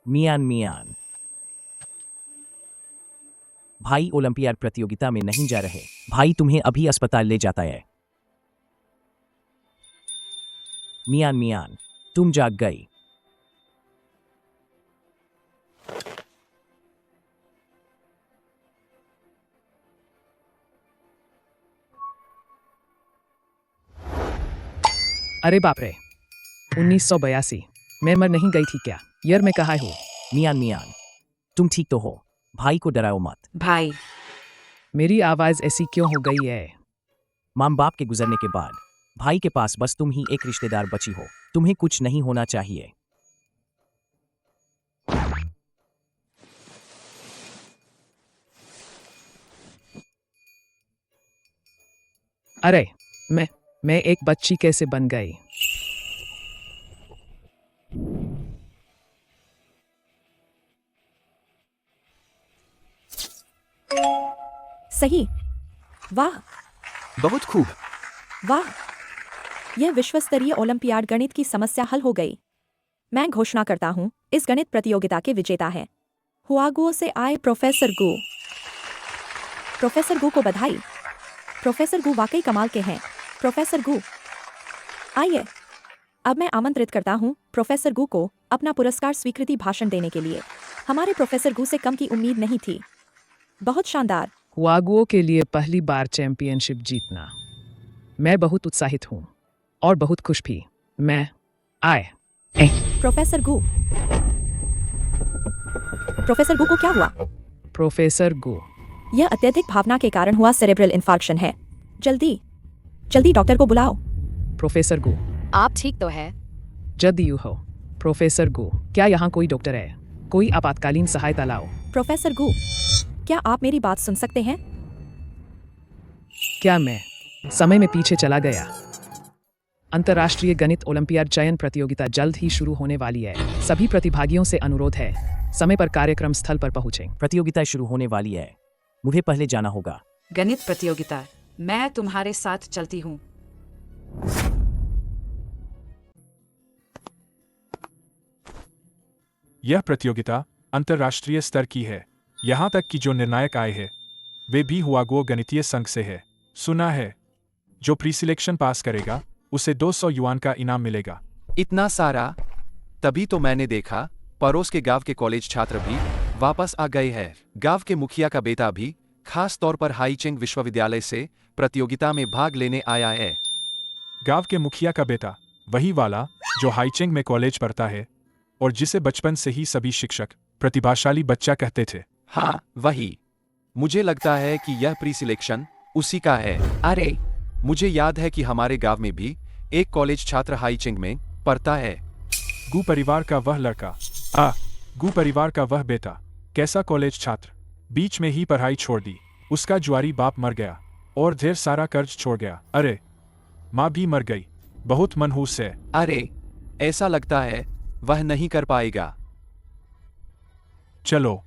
मियान मियान। भाई ओलंपियाड प्रतियोगिता में नहीं जा रहे। भाई तुम्हें अभी अस्पताल ले जाता है। मियान मियान, तुम जाग गई। अरे बाप रे, 1982 मैं मर नहीं गई थी क्या? यार मैं कहाँ हूँ? मियान मियान, तुम ठीक तो हो? भाई को डराओ मत। भाई, मेरी आवाज़ ऐसी क्यों हो गई है? माँ बाप के गुजरने के बाद भाई के पास बस तुम ही एक रिश्तेदार बची हो। तुम्हें कुछ नहीं होना चाहिए। अरे मैं एक बच्ची कैसे बन गई? सही। वाह बहुत खूब। वाह, यह विश्व स्तरीय ओलंपियाड गणित की समस्या हल हो गई। मैं घोषणा करता हूँ, इस गणित प्रतियोगिता के विजेता है हुआगुओ से आए प्रोफेसर गु। प्रोफेसर गु को बधाई। प्रोफेसर गु वाकई कमाल के हैं। प्रोफेसर गु, आइए। अब मैं आमंत्रित करता हूँ प्रोफेसर गु को अपना पुरस्कार स्वीकृति भाषण देने के लिए। हमारे प्रोफेसर गु से कम की उम्मीद नहीं थी। बहुत शानदार। हुआगुओ के लिए पहली बार चैंपियनशिप जीतना। मैं बहुत उत्साहित हूँ और बहुत खुश भी। मैं आए। प्रोफेसर गु। प्रोफेसर गु को क्या हुआ? प्रोफेसर गु, यह अत्यधिक भावना के कारण हुआ सेरेब्रल इन्फार्क्शन है। जल्दी जल्दी डॉक्टर को बुलाओ। प्रोफेसर गु, आप ठीक तो है? जल्दी यू हो। प्रोफेसर गु, क्या यहाँ कोई डॉक्टर है? कोई आपातकालीन सहायता लाओ। प्रोफेसर गु, क्या आप मेरी बात सुन सकते हैं? क्या मैं समय में पीछे चला गया? अंतर्राष्ट्रीय गणित ओलंपियाड चयन प्रतियोगिता जल्द ही शुरू होने वाली है। सभी प्रतिभागियों से अनुरोध है, समय पर कार्यक्रम स्थल पर पहुंचें। प्रतियोगिता शुरू होने वाली है। मुझे पहले जाना होगा। गणित प्रतियोगिता, मैं तुम्हारे साथ चलती हूँ। यह प्रतियोगिता अंतर्राष्ट्रीय स्तर की है। यहाँ तक कि जो निर्णायक आए हैं वे भी हुआगुओ गणितीय संघ से है। सुना है जो प्री सिलेक्शन पास करेगा उसे 200 युआन का इनाम मिलेगा। इतना सारा? तभी तो मैंने देखा पड़ोस के गांव के कॉलेज छात्र भी वापस आ गए हैं। गांव के मुखिया का बेटा भी खास तौर पर हाईचेंग विश्वविद्यालय से प्रतियोगिता में भाग लेने आया है। गांव के मुखिया का बेटा, वही वाला जो हाईचेंग में कॉलेज पढ़ता है और जिसे बचपन से ही सभी शिक्षक प्रतिभाशाली बच्चा कहते थे। हाँ, वही। मुझे लगता है कि यह प्री सिलेक्शन उसी का है। अरे, मुझे याद है कि हमारे गांव में भी एक कॉलेज छात्र हाईचेंग में पढ़ता है। गु परिवार का वह लड़का, गु परिवार का वह बेटा, कैसा कॉलेज छात्र, बीच में ही पढ़ाई छोड़ दी। उसका जुआरी बाप मर गया और ढेर सारा कर्ज छोड़ गया। अरे, माँ भी मर गई। बहुत मनहूस है। अरे, ऐसा लगता है वह नहीं कर पाएगा। चलो।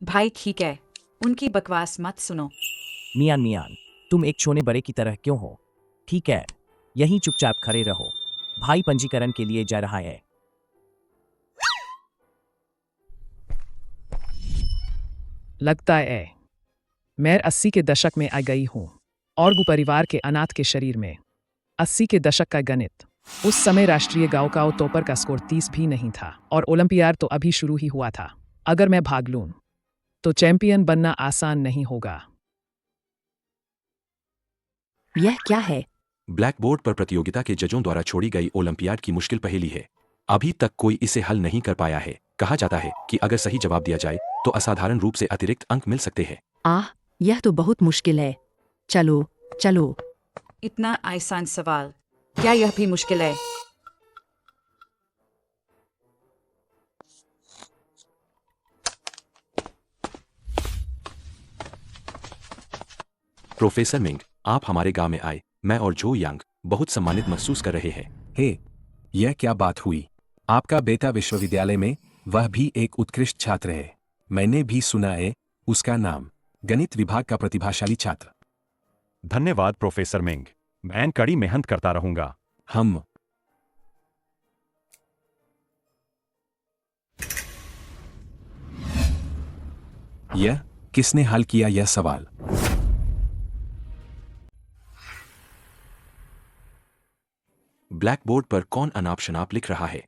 भाई ठीक है, उनकी बकवास मत सुनो। मियान मियान, तुम एक छोने बड़े की तरह क्यों हो? ठीक है, यहीं चुपचाप खड़े रहो। भाई पंजीकरण के लिए जा रहा है। लगता है मैं 80 के दशक में आ गई हूँ और गु परिवार के अनाथ के शरीर में 80 के दशक का गणित। उस समय राष्ट्रीय गांव टॉपर का स्कोर 30 भी नहीं था और ओलंपियाड तो अभी शुरू ही हुआ था। अगर मैं भाग लूं तो चैंपियन बनना आसान नहीं होगा। यह क्या है? ब्लैक बोर्ड पर प्रतियोगिता के जजों द्वारा छोड़ी गई ओलंपियाड की मुश्किल पहेली है। अभी तक कोई इसे हल नहीं कर पाया है। कहा जाता है कि अगर सही जवाब दिया जाए तो असाधारण रूप से अतिरिक्त अंक मिल सकते हैं। यह तो बहुत मुश्किल है। चलो चलो। इतना आसान सवाल, क्या यह भी मुश्किल है? प्रोफेसर मिंग, आप हमारे गांव में आए। मैं और जो यांग बहुत सम्मानित महसूस कर रहे हैं। हे, यह क्या बात हुई? आपका बेटा विश्वविद्यालय में, वह भी एक उत्कृष्ट छात्र है। मैंने भी सुना है उसका नाम। गणित विभाग का प्रतिभाशाली छात्र। धन्यवाद प्रोफेसर मिंग, मैं कड़ी मेहनत करता रहूंगा। हम यह किसने हल किया यह सवाल? ब्लैक बोर्ड पर कौन अनाप शनाप लिख रहा है?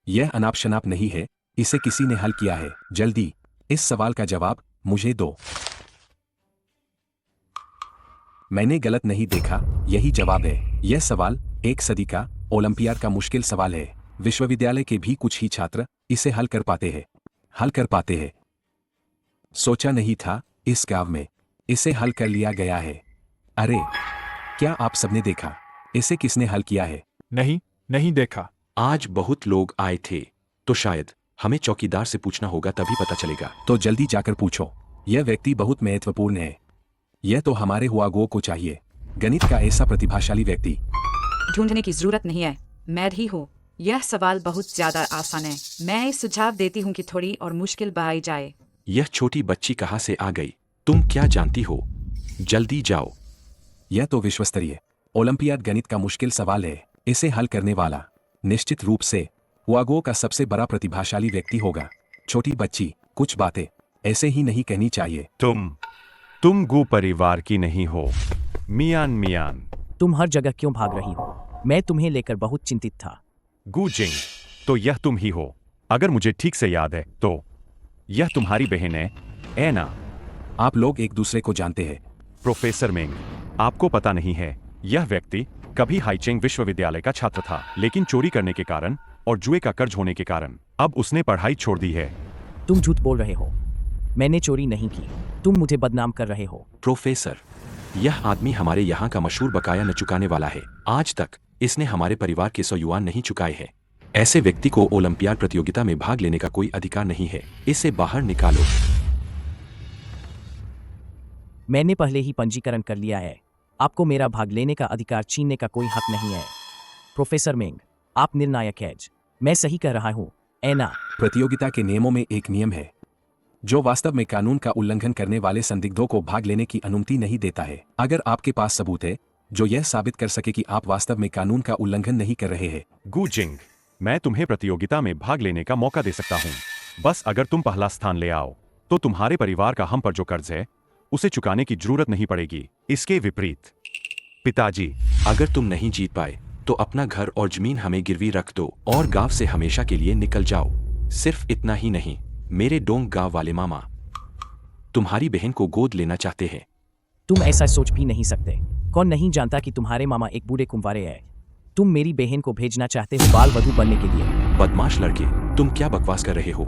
यह अनाप शनाप नहीं है, इसे किसी ने हल किया है। जल्दी इस सवाल का जवाब मुझे दो। मैंने गलत नहीं देखा, यही जवाब है। यह सवाल एक सदी का ओलंपियाड का मुश्किल सवाल है। विश्वविद्यालय के भी कुछ ही छात्र इसे हल कर पाते हैं। सोचा नहीं था इस गांव में इसे हल कर लिया गया है। अरे क्या आप सबने देखा इसे किसने हल किया है? नहीं देखा। आज बहुत लोग आए थे, तो शायद हमें चौकीदार से पूछना होगा, तभी पता चलेगा। तो जल्दी जाकर पूछो। यह व्यक्ति बहुत महत्वपूर्ण है। यह तो हमारे हुआगो को चाहिए, गणित का ऐसा प्रतिभाशाली व्यक्ति। ढूंढने की जरूरत नहीं है, मैं ही हूँ। यह सवाल बहुत ज्यादा आसान है। मैं सुझाव देती हूँ कि थोड़ी और मुश्किल बनाई जाए। यह छोटी बच्ची कहाँ से आ गई? तुम क्या जानती हो? जल्दी जाओ। यह तो विश्वस्तरीय ओलंपियाड गणित का मुश्किल सवाल है। इसे हल करने वाला निश्चित रूप से हुआगो का सबसे बड़ा प्रतिभाशाली व्यक्ति होगा। छोटी बच्ची, कुछ बातें ऐसे ही नहीं कहनी चाहिए। तुम गु परिवार की नहीं हो। मियान। तुम हर जगह क्यों भाग रही हो? मैं तुम्हें लेकर बहुत चिंतित था। गु जिंग, तो यह तुम ही हो। अगर मुझे ठीक से याद है तो यह तुम्हारी बहन है, एना। आप लोग एक दूसरे को जानते हैं। प्रोफेसर मिंग, आपको पता नहीं है, यह व्यक्ति कभी हाईचेंग विश्वविद्यालय का छात्र था, लेकिन चोरी करने के कारण और जुए का कर्ज होने के कारण अब उसने पढ़ाई छोड़ दी है। तुम झूठ बोल रहे हो। मैंने चोरी नहीं की। तुम मुझे बदनाम कर रहे हो। प्रोफेसर, यह आदमी हमारे यहाँ का मशहूर बकाया न चुकाने वाला है। आज तक इसने हमारे परिवार के 100 युआन नहीं चुकाए हैं। ऐसे व्यक्ति को ओलंपियाड प्रतियोगिता में भाग लेने का कोई अधिकार नहीं है। इसे बाहर निकालो। मैंने पहले ही पंजीकरण कर लिया है। आपको मेरा भाग लेने का अधिकार छीनने का कोई हक नहीं है। प्रोफेसर मिंग, आप निर्णायक हैं। मैं सही कह रहा हूँ, एना? प्रतियोगिता के नियमों में एक नियम है जो वास्तव में कानून का उल्लंघन करने वाले संदिग्धों को भाग लेने की अनुमति नहीं देता है। अगर आपके पास सबूत है जो यह साबित कर सके कि आप वास्तव में कानून का उल्लंघन नहीं कर रहे हैं। गु जिंग, मैं तुम्हें प्रतियोगिता में भाग लेने का मौका दे सकता हूँ। बस अगर तुम पहला स्थान ले आओ तो तुम्हारे परिवार का हम पर जो कर्ज है उसे चुकाने की जरूरत नहीं पड़ेगी। इसके विपरीत पिताजी, अगर तुम नहीं जीत पाए तो अपना घर और जमीन हमें गिरवी रख दो और गांव से हमेशा के लिए निकल जाओ। सिर्फ इतना ही नहीं, मेरे डोंग गांव वाले मामा तुम्हारी बहन को गोद लेना चाहते हैं। तुम ऐसा सोच भी नहीं सकते। कौन नहीं जानता कि तुम्हारे मामा एक बूढ़े कुंवारे हैं। तुम मेरी बहन को भेजना चाहते हो बाल वधू बनने के लिए। बदमाश लड़के, तुम क्या बकवास कर रहे हो?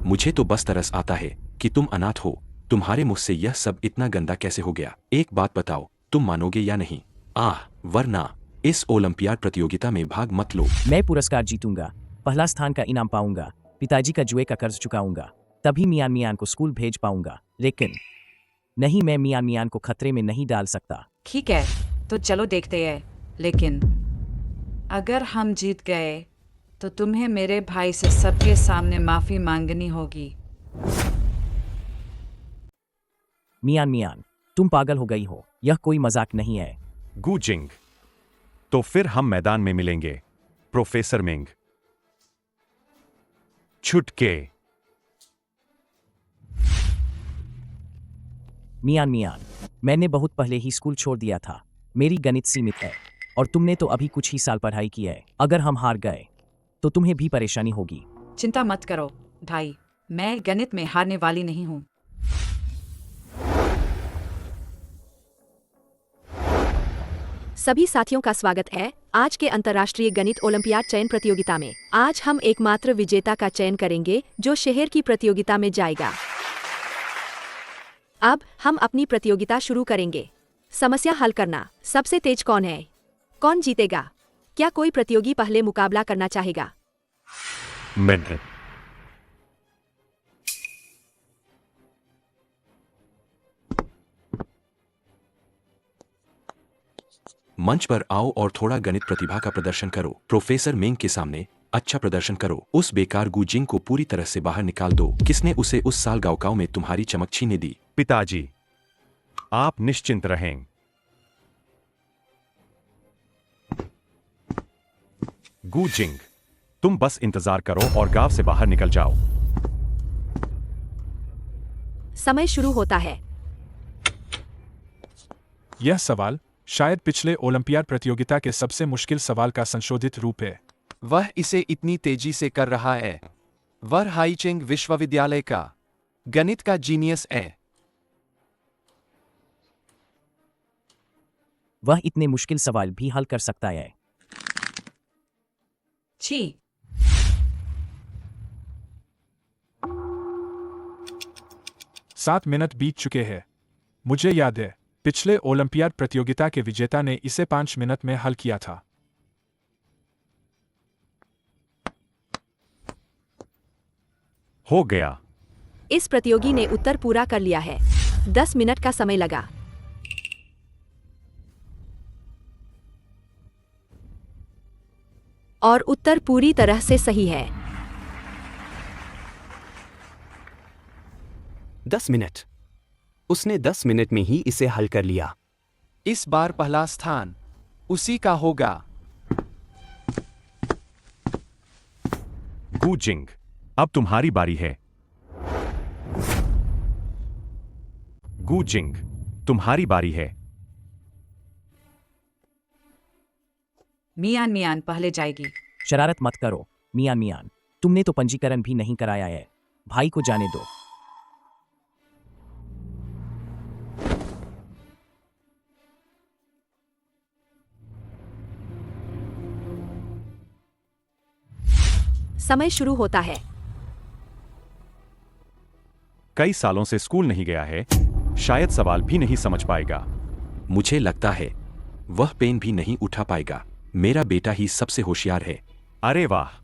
मुझे तो बस तरस आता है कि तुम अनाथ हो। तुम्हारे मुंह से यह सब इतना गंदा कैसे हो गया? एक बात बताओ, तुम मानोगे या नहीं? वरना इस ओलंपियाड प्रतियोगिता में भाग मत लो। मैं पुरस्कार जीतूंगा, पहला स्थान का इनाम पाऊंगा, पिताजी का जुए का कर्ज चुकाऊंगा, तभी मियान को स्कूल भेज पाऊंगा। लेकिन नहीं, मैं मियान को खतरे में नहीं डाल सकता। ठीक है, तो चलो देखते हैं। लेकिन अगर हम जीत गए तो तुम्हें मेरे भाई से सबके सामने माफी मांगनी होगी। मियान, तुम पागल हो गई हो। यह कोई मजाक नहीं है। गु जिंग, तो फिर हम मैदान में मिलेंगे। Professor Ming, छुटके। मियान, मैंने बहुत पहले ही स्कूल छोड़ दिया था। मेरी गणित सीमित है और तुमने तो अभी कुछ ही साल पढ़ाई की है। अगर हम हार गए तो तुम्हें भी परेशानी होगी। चिंता मत करो भाई, मैं गणित में हारने वाली नहीं हूँ। सभी साथियों का स्वागत है आज के अंतर्राष्ट्रीय गणित ओलंपियाड चयन प्रतियोगिता में। आज हम एकमात्र विजेता का चयन करेंगे जो शहर की प्रतियोगिता में जाएगा। अब हम अपनी प्रतियोगिता शुरू करेंगे। समस्या हल करना। सबसे तेज कौन है? कौन जीतेगा? क्या कोई प्रतियोगी पहले मुकाबला करना चाहेगा? मैंने। मंच पर आओ और थोड़ा गणित प्रतिभा का प्रदर्शन करो। प्रोफेसर मिंग के सामने अच्छा प्रदर्शन करो। उस बेकार गु जिंग को पूरी तरह से बाहर निकाल दो। किसने उसे उस साल गांव में तुम्हारी चमक छीने दी? पिताजी, आप निश्चिंत रहें। गु जिंग, तुम बस इंतजार करो और गांव से बाहर निकल जाओ। समय शुरू होता है। यह सवाल शायद पिछले ओलंपियाड प्रतियोगिता के सबसे मुश्किल सवाल का संशोधित रूप है। वह इसे इतनी तेजी से कर रहा है। वह हाईचेंग विश्वविद्यालय का गणित का जीनियस है। वह इतने मुश्किल सवाल भी हल कर सकता है। छी, 7 मिनट बीत चुके हैं। मुझे याद है पिछले ओलंपियाड प्रतियोगिता के विजेता ने इसे 5 मिनट में हल किया था। हो गया। इस प्रतियोगी ने उत्तर पूरा कर लिया है। 10 मिनट का समय लगा। और उत्तर पूरी तरह से सही है। 10 मिनट। उसने 10 मिनट में ही इसे हल कर लिया। इस बार पहला स्थान उसी का होगा। गु जिंग, अब तुम्हारी बारी है। गु जिंग, तुम्हारी बारी है। मियान मियान पहले जाएगी। शरारत मत करो मियान मियान, तुमने तो पंजीकरण भी नहीं कराया है। भाई को जाने दो। समय शुरू होता है। कई सालों से स्कूल नहीं गया है, शायद सवाल भी नहीं समझ पाएगा। मुझे लगता है वह पेन भी नहीं उठा पाएगा। मेरा बेटा ही सबसे होशियार है। अरे वाह।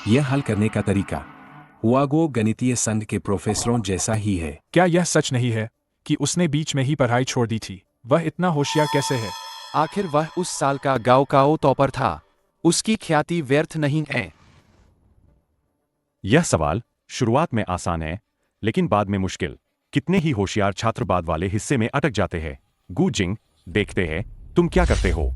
यह हल करने का तरीका हुआगो गणितीय संघ के प्रोफेसरों जैसा ही है। क्या यह सच नहीं है कि उसने बीच में ही पढ़ाई छोड़ दी थी? वह इतना होशियार कैसे है? आखिर वह उस साल का गाओकाओ टॉपर था। उसकी ख्याति व्यर्थ नहीं है। यह सवाल शुरुआत में आसान है, लेकिन बाद में मुश्किल। कितने ही होशियार छात्र बाद वाले हिस्से में अटक जाते हैं। गु जिंग, देखते हैं तुम क्या करते हो।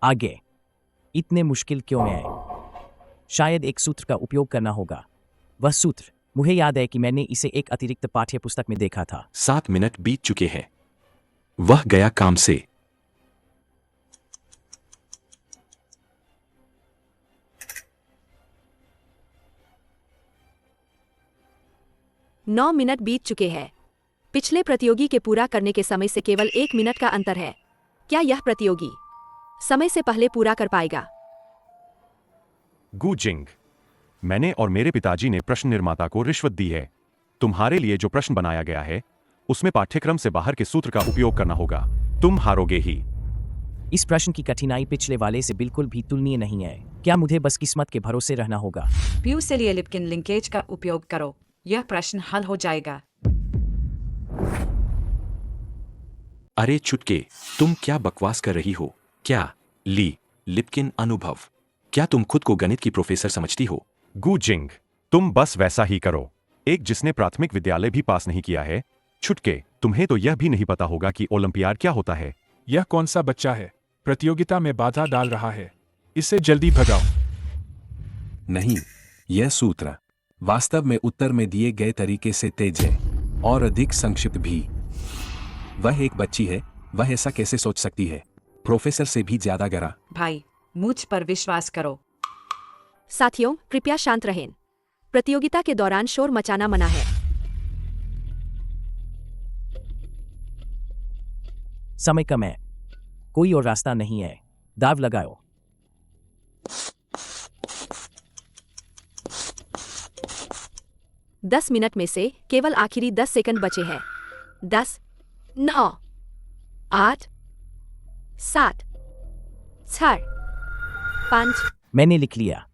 आगे। इतने मुश्किल क्यों है? शायद एक सूत्र का उपयोग करना होगा। वह सूत्र, मुझे याद है कि मैंने इसे एक अतिरिक्त पाठ्य पुस्तक में देखा था। 7 मिनट बीत चुके हैं। वह गया काम से। नौ मिनट बीत चुके हैं। पिछले प्रतियोगी के पूरा करने के समय से केवल 1 मिनट का अंतर है। क्या यह प्रतियोगी समय से पहले पूरा कर पाएगा? गु जिंग, मैंने और मेरे पिताजी ने प्रश्न निर्माता को रिश्वत दी है। तुम्हारे लिए जो प्रश्न बनाया गया है उसमें पाठ्यक्रम से बाहर के सूत्र का उपयोग करना होगा। तुम हारोगे ही। इस प्रश्न की कठिनाई पिछले वाले से बिल्कुल भी तुलनीय नहीं है। क्या मुझे बस किस्मत के भरोसे रहना होगा? प्यू से लिए लिप्किन लिंकेज का उपयोग करो। यह प्रश्न हल हो जाएगा। अरे चुटके, तुम क्या बकवास कर रही हो? क्या लिप्किन अनुभव? क्या तुम खुद को गणित की प्रोफेसर समझती हो? गु जिंग, तुम बस वैसा ही करो। एक जिसने प्राथमिक विद्यालय भी पास नहीं किया है। छुटके, तुम्हें तो यह भी नहीं पता होगा कि ओलंपियाड क्या होता है। यह कौन सा बच्चा है प्रतियोगिता में बाधा डाल रहा है? इसे जल्दी भगाओ। नहीं, यह सूत्र वास्तव में उत्तर में दिए गए तरीके से तेज है और अधिक संक्षिप्त भी। वह एक बच्ची है, वह ऐसा कैसे सोच सकती है? प्रोफेसर से भी ज्यादा गहरा। भाई, मुझ पर विश्वास करो। साथियों, कृपया शांत रहें। प्रतियोगिता के दौरान शोर मचाना मना है। समय कम है, कोई और रास्ता नहीं है। दाव लगाओ। दस मिनट में से केवल आखिरी 10 सेकंड बचे हैं। 10, 9, 8, 7, 6, 5। मैंने लिख लिया।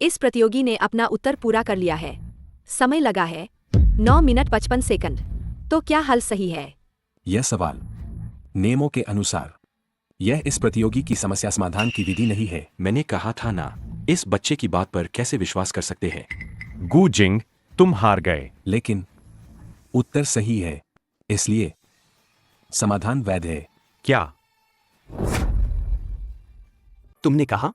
इस प्रतियोगी ने अपना उत्तर पूरा कर लिया है। समय लगा है 9 मिनट 55 सेकंड। तो क्या हल सही है? यह सवाल नियमों के अनुसार यह इस प्रतियोगी की समस्या समाधान की विधि नहीं है। मैंने कहा था ना, इस बच्चे की बात पर कैसे विश्वास कर सकते हैं? गु जिंग, तुम हार गए। लेकिन उत्तर सही है, इसलिए समाधान वैध है। क्या? तुमने कहा।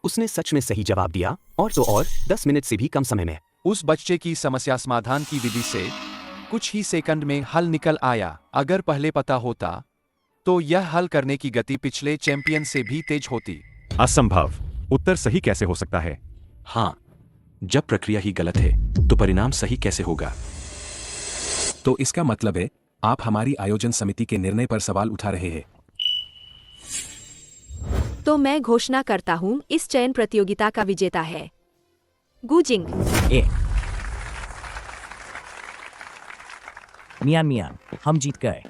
उसने सच में सही जवाब दिया, और तो और 10 मिनट से भी कम समय में। उस बच्चे की समस्या समाधान की विधि से कुछ ही सेकंड में हल निकल आया। अगर पहले पता होता तो यह हल करने की गति पिछले चैंपियन से भी तेज होती। असंभव। उत्तर सही कैसे हो सकता है? हाँ, जब प्रक्रिया ही गलत है तो परिणाम सही कैसे होगा? तो इसका मतलब है आप हमारी आयोजन समिति के निर्णय पर सवाल उठा रहे हैं। तो मैं घोषणा करता हूँ इस चयन प्रतियोगिता का विजेता है गुजिंग। ए मियान, हम जीत गए।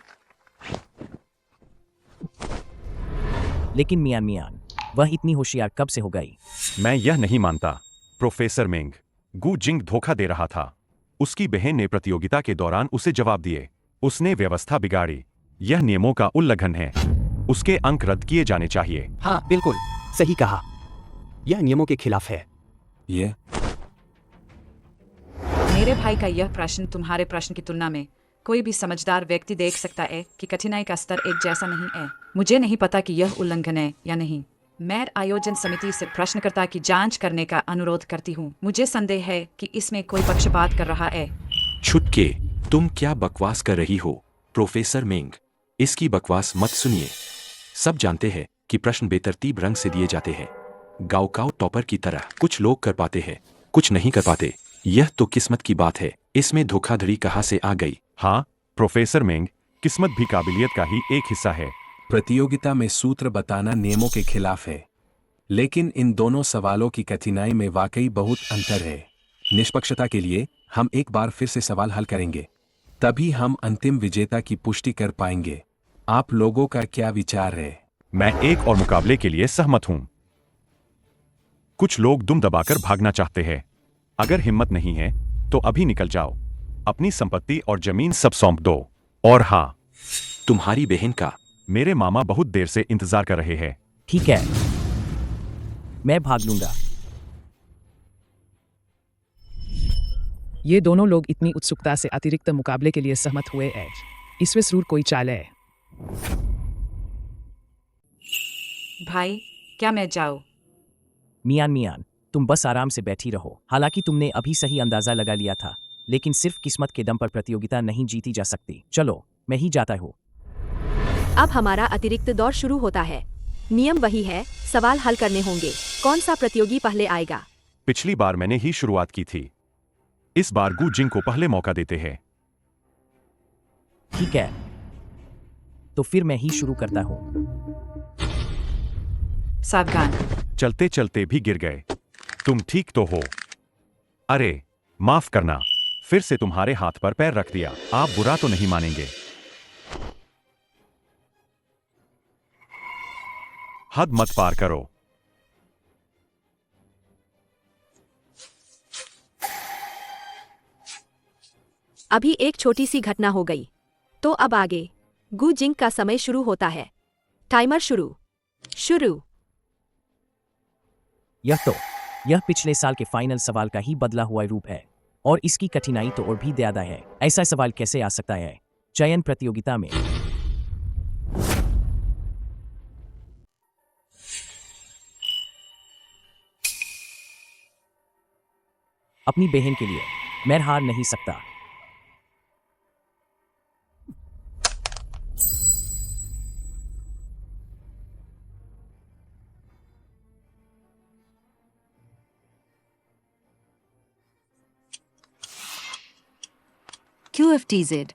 लेकिन मियान, वह इतनी होशियार कब से हो गई? मैं यह नहीं मानता। प्रोफेसर मिंग, गु जिंग धोखा दे रहा था। उसकी बहन ने प्रतियोगिता के दौरान उसे जवाब दिए। उसने व्यवस्था बिगाड़ी। यह नियमों का उल्लंघन है। उसके अंक रद्द किए जाने चाहिए। हाँ, बिल्कुल सही कहा। यह नियमों के खिलाफ है। यह मेरे भाई का यह प्रश्न तुम्हारे प्रश्न की तुलना में कोई भी समझदार व्यक्ति देख सकता है कि कठिनाई का स्तर एक जैसा नहीं है। मुझे नहीं पता कि यह उल्लंघन है या नहीं। मैं आयोजन समिति से प्रश्नकर्ता की जांच करने का अनुरोध करती हूँ। मुझे संदेह है कि इसमें कोई पक्षपात कर रहा है। छुटके, तुम क्या बकवास कर रही हो? प्रोफेसर मिंग, इसकी बकवास मत सुनिए। सब जानते हैं कि प्रश्न बेतरतीब रंग से दिए जाते हैं, गाओकाओ टॉपर की तरह। कुछ लोग कर पाते हैं, कुछ नहीं कर पाते। यह तो किस्मत की बात है। इसमें धोखाधड़ी कहाँ से आ गई? हाँ, प्रोफेसर मिंग, किस्मत भी काबिलियत का ही एक हिस्सा है। प्रतियोगिता में सूत्र बताना नियमों के खिलाफ है, लेकिन इन दोनों सवालों की कठिनाई में वाकई बहुत अंतर है। निष्पक्षता के लिए हम एक बार फिर से सवाल हल करेंगे, तभी हम अंतिम विजेता की पुष्टि कर पाएंगे। आप लोगों का क्या विचार है? मैं एक और मुकाबले के लिए सहमत हूं। कुछ लोग दुम दबाकर भागना चाहते हैं। अगर हिम्मत नहीं है तो अभी निकल जाओ। अपनी संपत्ति और जमीन सब सौंप दो। और हाँ, तुम्हारी बहन का? मेरे मामा बहुत देर से इंतजार कर रहे हैं। ठीक है, मैं भाग लूंगा। ये दोनों लोग इतनी उत्सुकता से अतिरिक्त मुकाबले के लिए सहमत हुए हैं। इसमें जरूर कोई चाल है। भाई, क्या मैं जाऊँ? मियान, तुम बस आराम से बैठी रहो। हालांकि तुमने अभी सही अंदाजा लगा लिया था, लेकिन सिर्फ किस्मत के दम पर प्रतियोगिता नहीं जीती जा सकती। चलो, मैं ही जाता हूँ। अब हमारा अतिरिक्त दौर शुरू होता है। नियम वही है, सवाल हल करने होंगे। कौन सा प्रतियोगी पहले आएगा? पिछली बार मैंने ही शुरुआत की थी। इस बार गु जिंग को पहले मौका देते हैं। ठीक है, तो फिर मैं ही शुरू करता हूँ। सावधान। चलते चलते भी गिर गए। तुम ठीक तो हो? अरे, माफ करना, फिर से तुम्हारे हाथ पर पैर रख दिया। आप बुरा तो नहीं मानेंगे? हद मत पार करो। अभी एक छोटी सी घटना हो गई। तो अब आगे गु जिंग का समय शुरू होता है। टाइमर शुरू। यह पिछले साल के फाइनल सवाल का ही बदला हुआ रूप है, और इसकी कठिनाई तो और भी ज्यादा है। ऐसा सवाल कैसे आ सकता है चयन प्रतियोगिता में? अपनी बहन के लिए मैं हार नहीं सकता। QFTZ।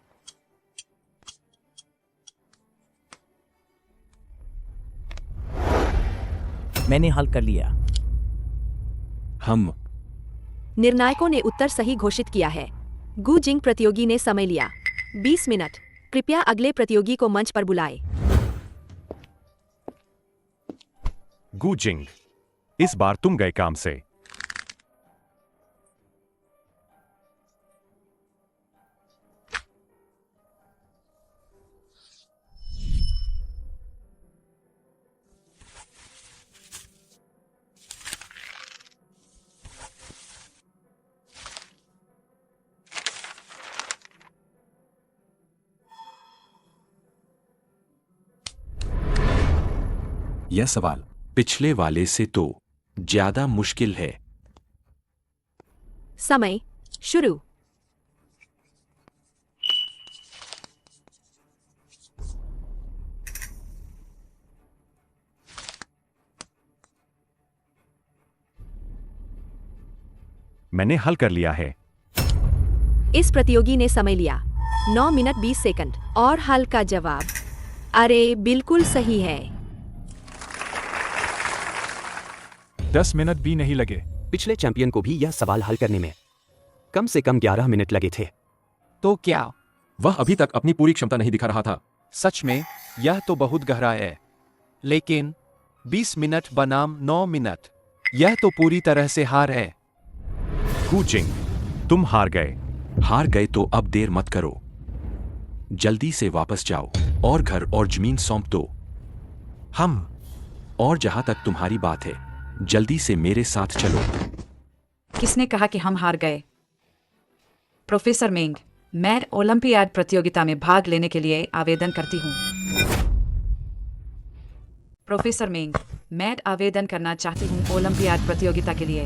मैंने हल कर लिया। हम निर्णायकों ने उत्तर सही घोषित किया है। गु जिंग प्रतियोगी ने समय लिया 20 मिनट। कृपया अगले प्रतियोगी को मंच पर बुलाए। गु जिंग, इस बार तुम गए काम से। यह सवाल पिछले वाले से तो ज्यादा मुश्किल है। समय शुरू। मैंने हल कर लिया है। इस प्रतियोगी ने समय लिया 9 मिनट 20 सेकंड और हल का जवाब अरे बिल्कुल सही है। 10 मिनट भी नहीं लगे। पिछले चैंपियन को भी यह सवाल हल करने में कम से कम 11 मिनट लगे थे। तो क्या वह अभी तक अपनी पूरी क्षमता नहीं दिखा रहा था। सच में यह तो बहुत गहरा है, लेकिन 20 मिनट बनाम 9 मिनट, यह तो पूरी तरह से हार है। गु जिंग, तुम हार गए। हार गए तो अब देर मत करो, जल्दी से वापस जाओ और घर और जमीन सौंप दो। और जहां तक तुम्हारी बात है, जल्दी से मेरे साथ चलो। किसने कहा कि हम हार गए? प्रोफेसर मेंग, मैं ओलंपियाड प्रतियोगिता में भाग लेने के लिए आवेदन करती हूँ। प्रोफेसर मेंग, मैं आवेदन करना चाहती हूँ ओलंपियाड प्रतियोगिता के लिए।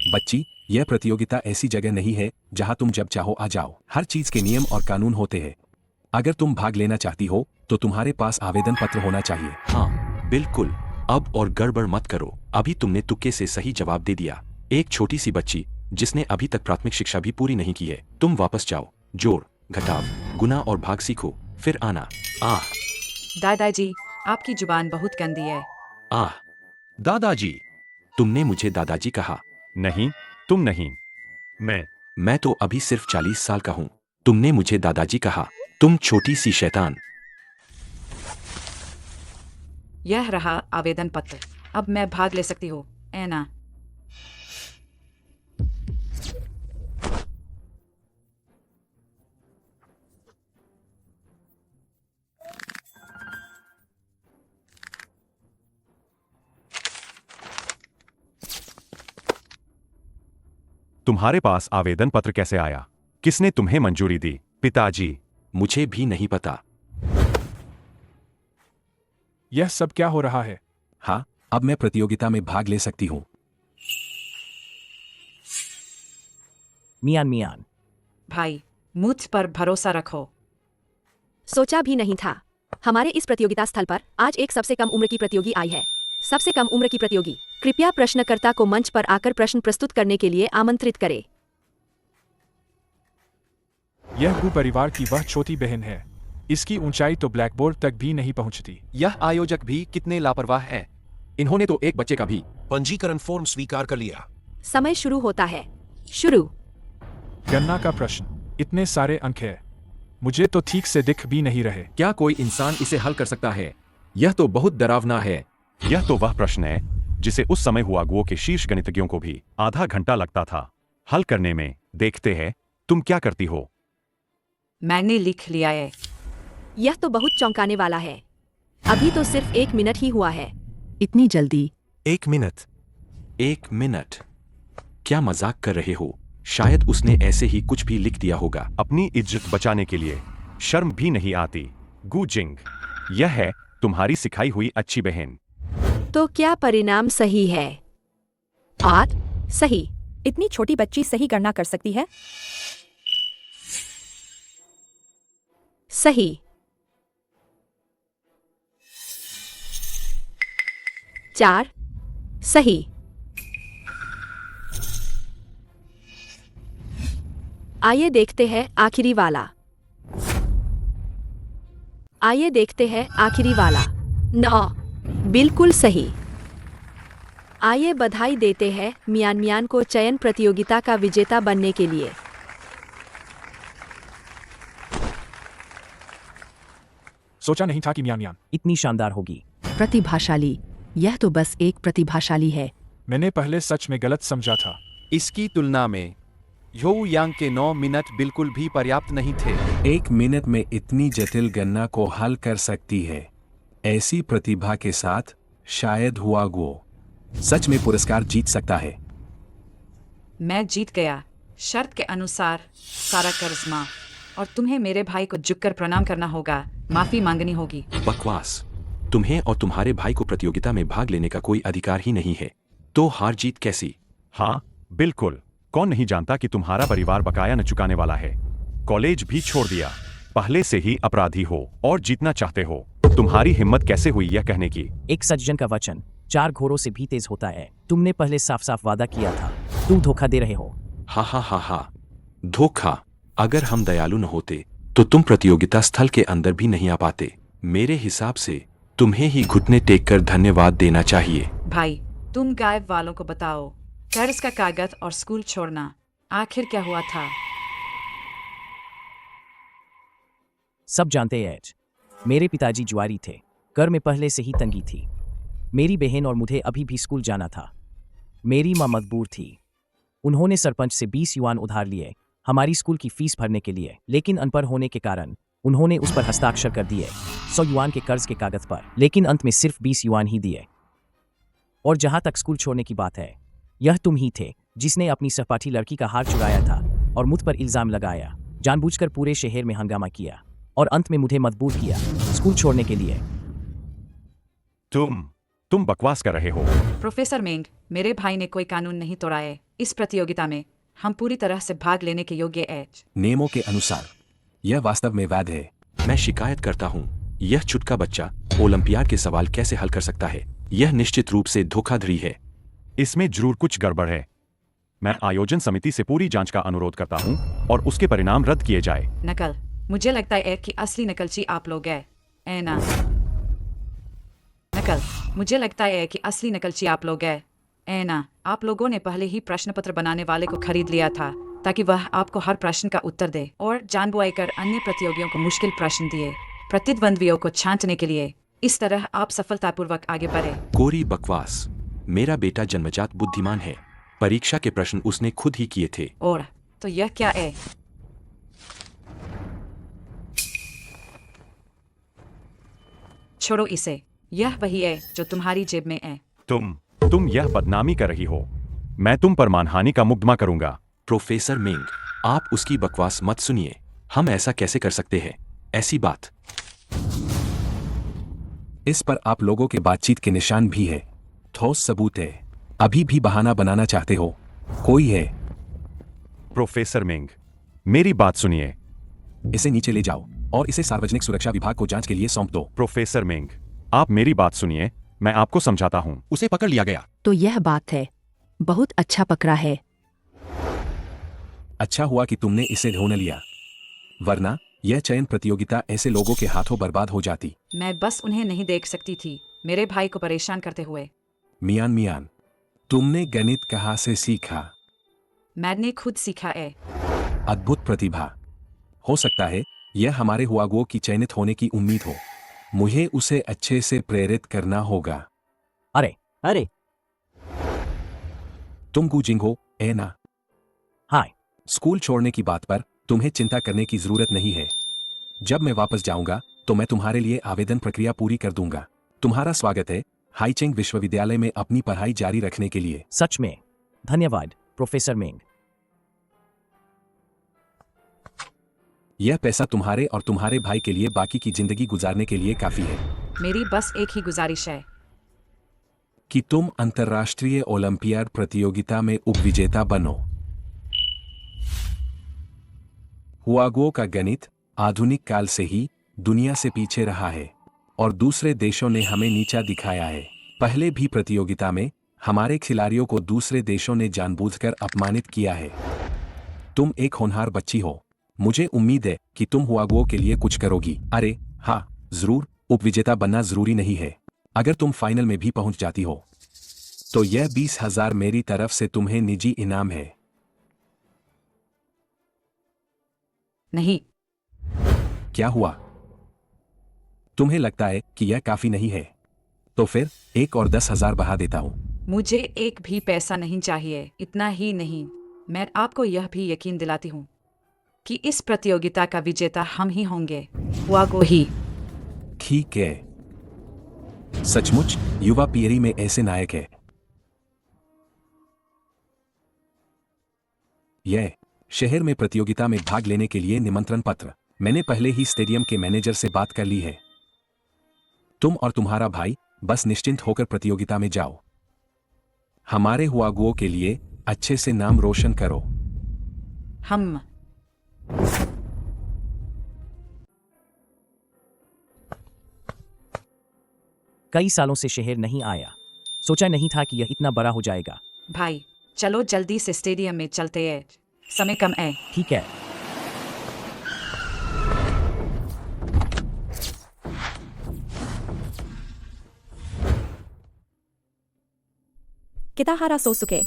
बच्ची, यह प्रतियोगिता ऐसी जगह नहीं है जहां तुम जब चाहो आ जाओ। हर चीज के नियम और कानून होते हैं। अगर तुम भाग लेना चाहती हो तो तुम्हारे पास आवेदन पत्र होना चाहिए। हाँ बिल्कुल, अब और गड़बड़ मत करो। अभी तुमने तुक्के से सही जवाब दे दिया। एक छोटी सी बच्ची जिसने अभी तक प्राथमिक शिक्षा भी पूरी नहीं की है। तुम वापस जाओ, जोड़, घटाव, गुना और भाग सीखो, फिर आना। दादाजी, आपकी जुबान बहुत गंदी है। दादाजी, तुमने मुझे दादाजी कहा। नहीं, तुम नहीं, मैं तो अभी सिर्फ 40 साल का हूँ। तुमने मुझे दादाजी कहा, तुम छोटी सी शैतान। यह रहा आवेदन पत्र। अब मैं भाग ले सकती हूँ, ऐना? तुम्हारे पास आवेदन पत्र कैसे आया? किसने तुम्हें मंजूरी दी? पिताजी। मुझे भी नहीं पता। यह सब क्या हो रहा है? हाँ, अब मैं प्रतियोगिता में भाग ले सकती हूँ। मियान, भाई, मुझ पर भरोसा रखो। सोचा भी नहीं था। हमारे इस प्रतियोगिता स्थल पर आज एक सबसे कम उम्र की प्रतियोगी आई है। सबसे कम उम्र की प्रतियोगी, कृपया प्रश्नकर्ता को मंच पर आकर प्रश्न प्रस्तुत करने के लिए आमंत्रित करें। यह गु परिवार की वह छोटी बहन है। इसकी ऊंचाई तो ब्लैकबोर्ड तक भी नहीं पहुंचती। यह आयोजक भी कितने लापरवाह है। इन्होंने तो एक बच्चे का भी पंजीकरण फॉर्म स्वीकार कर लिया। समय शुरू होता है। शुरू। गन्ना का प्रश्न, इतने सारे अंक है, मुझे तो ठीक से दिख भी नहीं रहे। क्या कोई इंसान इसे हल कर सकता है? यह तो बहुत डरावना है। यह तो वह प्रश्न है जिसे उस समय हुआगुओ के शीर्ष गणितज्ञों को भी आधा घंटा लगता था हल करने में। देखते हैं तुम क्या करती हो। मैंने लिख लिया है। यह तो बहुत चौंकाने वाला है। अभी तो सिर्फ 1 मिनट ही हुआ है। इतनी जल्दी? 1 मिनट। 1 मिनट? क्या मजाक कर रहे हो? शायद उसने ऐसे ही कुछ भी लिख दिया होगा। अपनी इज्जत बचाने के लिए शर्म भी नहीं आती। गु जिंग, यह है तुम्हारी सिखाई हुई अच्छी बहन। तो क्या परिणाम सही है? 8 सही। इतनी छोटी बच्ची सही गणना कर सकती है? सही। 4 सही। आइए देखते हैं आखिरी वाला। आइए देखते हैं आखिरी वाला। 9 बिल्कुल सही। आइए बधाई देते हैं मियान को चयन प्रतियोगिता का विजेता बनने के लिए। सोचा नहीं था कि मियान इतनी शानदार होगी। प्रतिभाशाली? यह तो बस एक प्रतिभाशाली है। मैंने पहले सच में गलत समझा था। इसकी तुलना में ह्यू यांग के 9 मिनट बिल्कुल भी पर्याप्त नहीं थे। 1 मिनट में इतनी जटिल गणना को हल कर सकती है। ऐसी प्रतिभा के साथ शायद हुआगुओ सच में पुरस्कार जीत सकता है। मैं जीत गया। शर्त के अनुसार सारा कर्ज माफ, और तुम्हें मेरे भाई को झुककर प्रणाम करना होगा, माफी मांगनी होगी। बकवास। तुम्हें और तुम्हारे भाई को प्रतियोगिता में भाग लेने का कोई अधिकार ही नहीं है, तो हार जीत कैसी? हाँ बिल्कुल, कौन नहीं जानता कि तुम्हारा परिवार बकाया न चुकाने वाला है। कॉलेज भी छोड़ दिया, पहले से ही अपराधी हो और जीतना चाहते हो। तुम्हारी हिम्मत कैसे हुई यह कहने की? एक सज्जन का वचन 4 घोड़ों से भी तेज होता है। तुमने पहले साफ साफ वादा किया था, तुम धोखा दे रहे हो। हा हा हा हा, धोखा? अगर हम दयालु न होते तो तुम प्रतियोगिता स्थल के अंदर भी नहीं आ पाते। मेरे हिसाब से तुम्हें ही घुटने टेक कर धन्यवाद देना चाहिए। भाई, तुम गायब वालों को बताओ, कर्ज का कागज और स्कूल छोड़ना, आखिर क्या हुआ था? सब जानते हैं एज, मेरे पिताजी जुआरी थे, घर में पहले से ही तंगी थी। मेरी बहन और मुझे अभी भी स्कूल जाना था। मेरी माँ मजबूर थी, उन्होंने सरपंच से 20 युआन उधार लिए हमारी स्कूल की फीस भरने के लिए, लेकिन अनपढ़ होने के कारण उन्होंने उस पर हस्ताक्षर कर दिए 100 युआन के कर्ज के कागज पर, लेकिन अंत में सिर्फ 20 युआन ही दिए। और जहां तक स्कूल छोड़ने की बात है, यह तुम ही थे जिसने अपनी सहपाठी लड़की का हार चुराया था और मुझ पर इल्जाम लगाया, जानबूझकर पूरे शहर में हंगामा किया और अंत में मुझे मजबूर किया स्कूल छोड़ने के लिए। तुम बकवास कर रहे हो। प्रोफेसर मेंग, मेरे भाई ने कोई कानून नहीं तोड़ा है। इस प्रतियोगिता में हम पूरी तरह से भाग लेने के योग्य एच। नियमों के अनुसार यह वास्तव में वैध है। मैं शिकायत करता हूँ, यह छुटका बच्चा ओलंपियाड के सवाल कैसे हल कर सकता है? यह निश्चित रूप से धोखाधड़ी है। इसमें जरूर कुछ गड़बड़ है। मैं आयोजन समिति से पूरी जांच का अनुरोध करता हूं और उसके परिणाम रद्द किए जाए। नकल? मुझे लगता है कि असली नकलची आप लोग हैं, है ना? नकल? मुझे लगता है कि असली नकलची आप लोग हैं, है ना? आप लोगों ने पहले ही प्रश्न पत्र बनाने वाले को खरीद लिया था ताकि वह आपको हर प्रश्न का उत्तर दे और जानबूझकर अन्य प्रतियोगियों को मुश्किल प्रश्न दिए प्रतिद्वंद्वियों को छांटने के लिए। इस तरह आप सफलतापूर्वक आगे बढ़े। कोरी बकवास। मेरा बेटा जन्मजात बुद्धिमान है। परीक्षा के प्रश्न उसने खुद ही किए थे। और तो यह क्या है? छोड़ो इसे, यह वही है जो तुम्हारी जेब में है। तुम यह बदनामी कर रही हो। मैं तुम पर मानहानि का मुकदमा करूंगा। प्रोफेसर मिंग, आप उसकी बकवास मत सुनिए। हम ऐसा कैसे कर सकते हैं? ऐसी बात। इस पर आप लोगों के बातचीत के निशान भी है, ठोस सबूत है। अभी भी बहाना बनाना चाहते हो? कोई है? प्रोफेसर मिंग, मेरी बात सुनिए। इसे नीचे ले जाओ और इसे सार्वजनिक सुरक्षा विभाग को जांच के लिए सौंप दो। प्रोफेसर मिंग, आप मेरी बात सुनिए, मैं आपको समझाता हूं। उसे पकड़ लिया गया। तो यह बात है, बहुत अच्छा पकड़ा है। अच्छा हुआ कि तुमने इसे ढूंढ लिया, वरना यह चयन प्रतियोगिता ऐसे लोगों के हाथों बर्बाद हो जाती। मैं बस उन्हें नहीं देख सकती थी, मेरे भाई को परेशान करते हुए। मियान, तुमने गणित कहाँ से सीखा? मैंने खुद सीखा है। अद्भुत प्रतिभा। हो सकता है यह हमारे हुआगुओ की चयनित होने की उम्मीद हो। मुझे उसे अच्छे से प्रेरित करना होगा। अरे तुम गुजिंग हो, है ना? हाय। स्कूल छोड़ने की बात पर तुम्हें चिंता करने की जरूरत नहीं है। जब मैं वापस जाऊंगा तो मैं तुम्हारे लिए आवेदन प्रक्रिया पूरी कर दूंगा। तुम्हारा स्वागत है हाईचेंग विश्वविद्यालय में अपनी पढ़ाई जारी रखने के लिए। सच में धन्यवाद प्रोफेसर मिंग। यह पैसा तुम्हारे और तुम्हारे भाई के लिए बाकी की जिंदगी गुजारने के लिए काफी है। मेरी बस एक ही गुजारिश है कि तुम अंतर्राष्ट्रीय ओलंपियाड प्रतियोगिता में उपविजेता बनो। हुआगुओ का गणित आधुनिक काल से ही दुनिया से पीछे रहा है और दूसरे देशों ने हमें नीचा दिखाया है। पहले भी प्रतियोगिता में हमारे खिलाड़ियों को दूसरे देशों ने जानबूझकर अपमानित किया है। तुम एक होनहार बच्ची हो, मुझे उम्मीद है कि तुम हुआगुओ के लिए कुछ करोगी। अरे हाँ, जरूर। उपविजेता बनना जरूरी नहीं है। अगर तुम फाइनल में भी पहुंच जाती हो तो यह 20,000 मेरी तरफ से तुम्हें निजी इनाम है। नहीं। क्या हुआ? तुम्हें लगता है कि यह काफी नहीं है? तो फिर एक और 10,000 बढ़ा देता हूं। मुझे एक भी पैसा नहीं चाहिए। इतना ही नहीं, मैं आपको यह भी यकीन दिलाती हूँ कि इस प्रतियोगिता का विजेता हम ही होंगे, हुआगुओ ही। ठीक है। सचमुच युवा पीढ़ी में ऐसे नायक है। यह शहर में प्रतियोगिता में भाग लेने के लिए निमंत्रण पत्र मैंने पहले ही स्टेडियम के मैनेजर से बात कर ली है। तुम और तुम्हारा भाई बस निश्चिंत होकर प्रतियोगिता में जाओ। हमारे हुआगुओ के लिए अच्छे से नाम रोशन करो। हम कई सालों से शहर नहीं आया, सोचा नहीं था कि यह इतना बड़ा हो जाएगा। भाई चलो जल्दी से स्टेडियम में चलते हैं, समय कम है। ठीक है। किताहारा सोसुके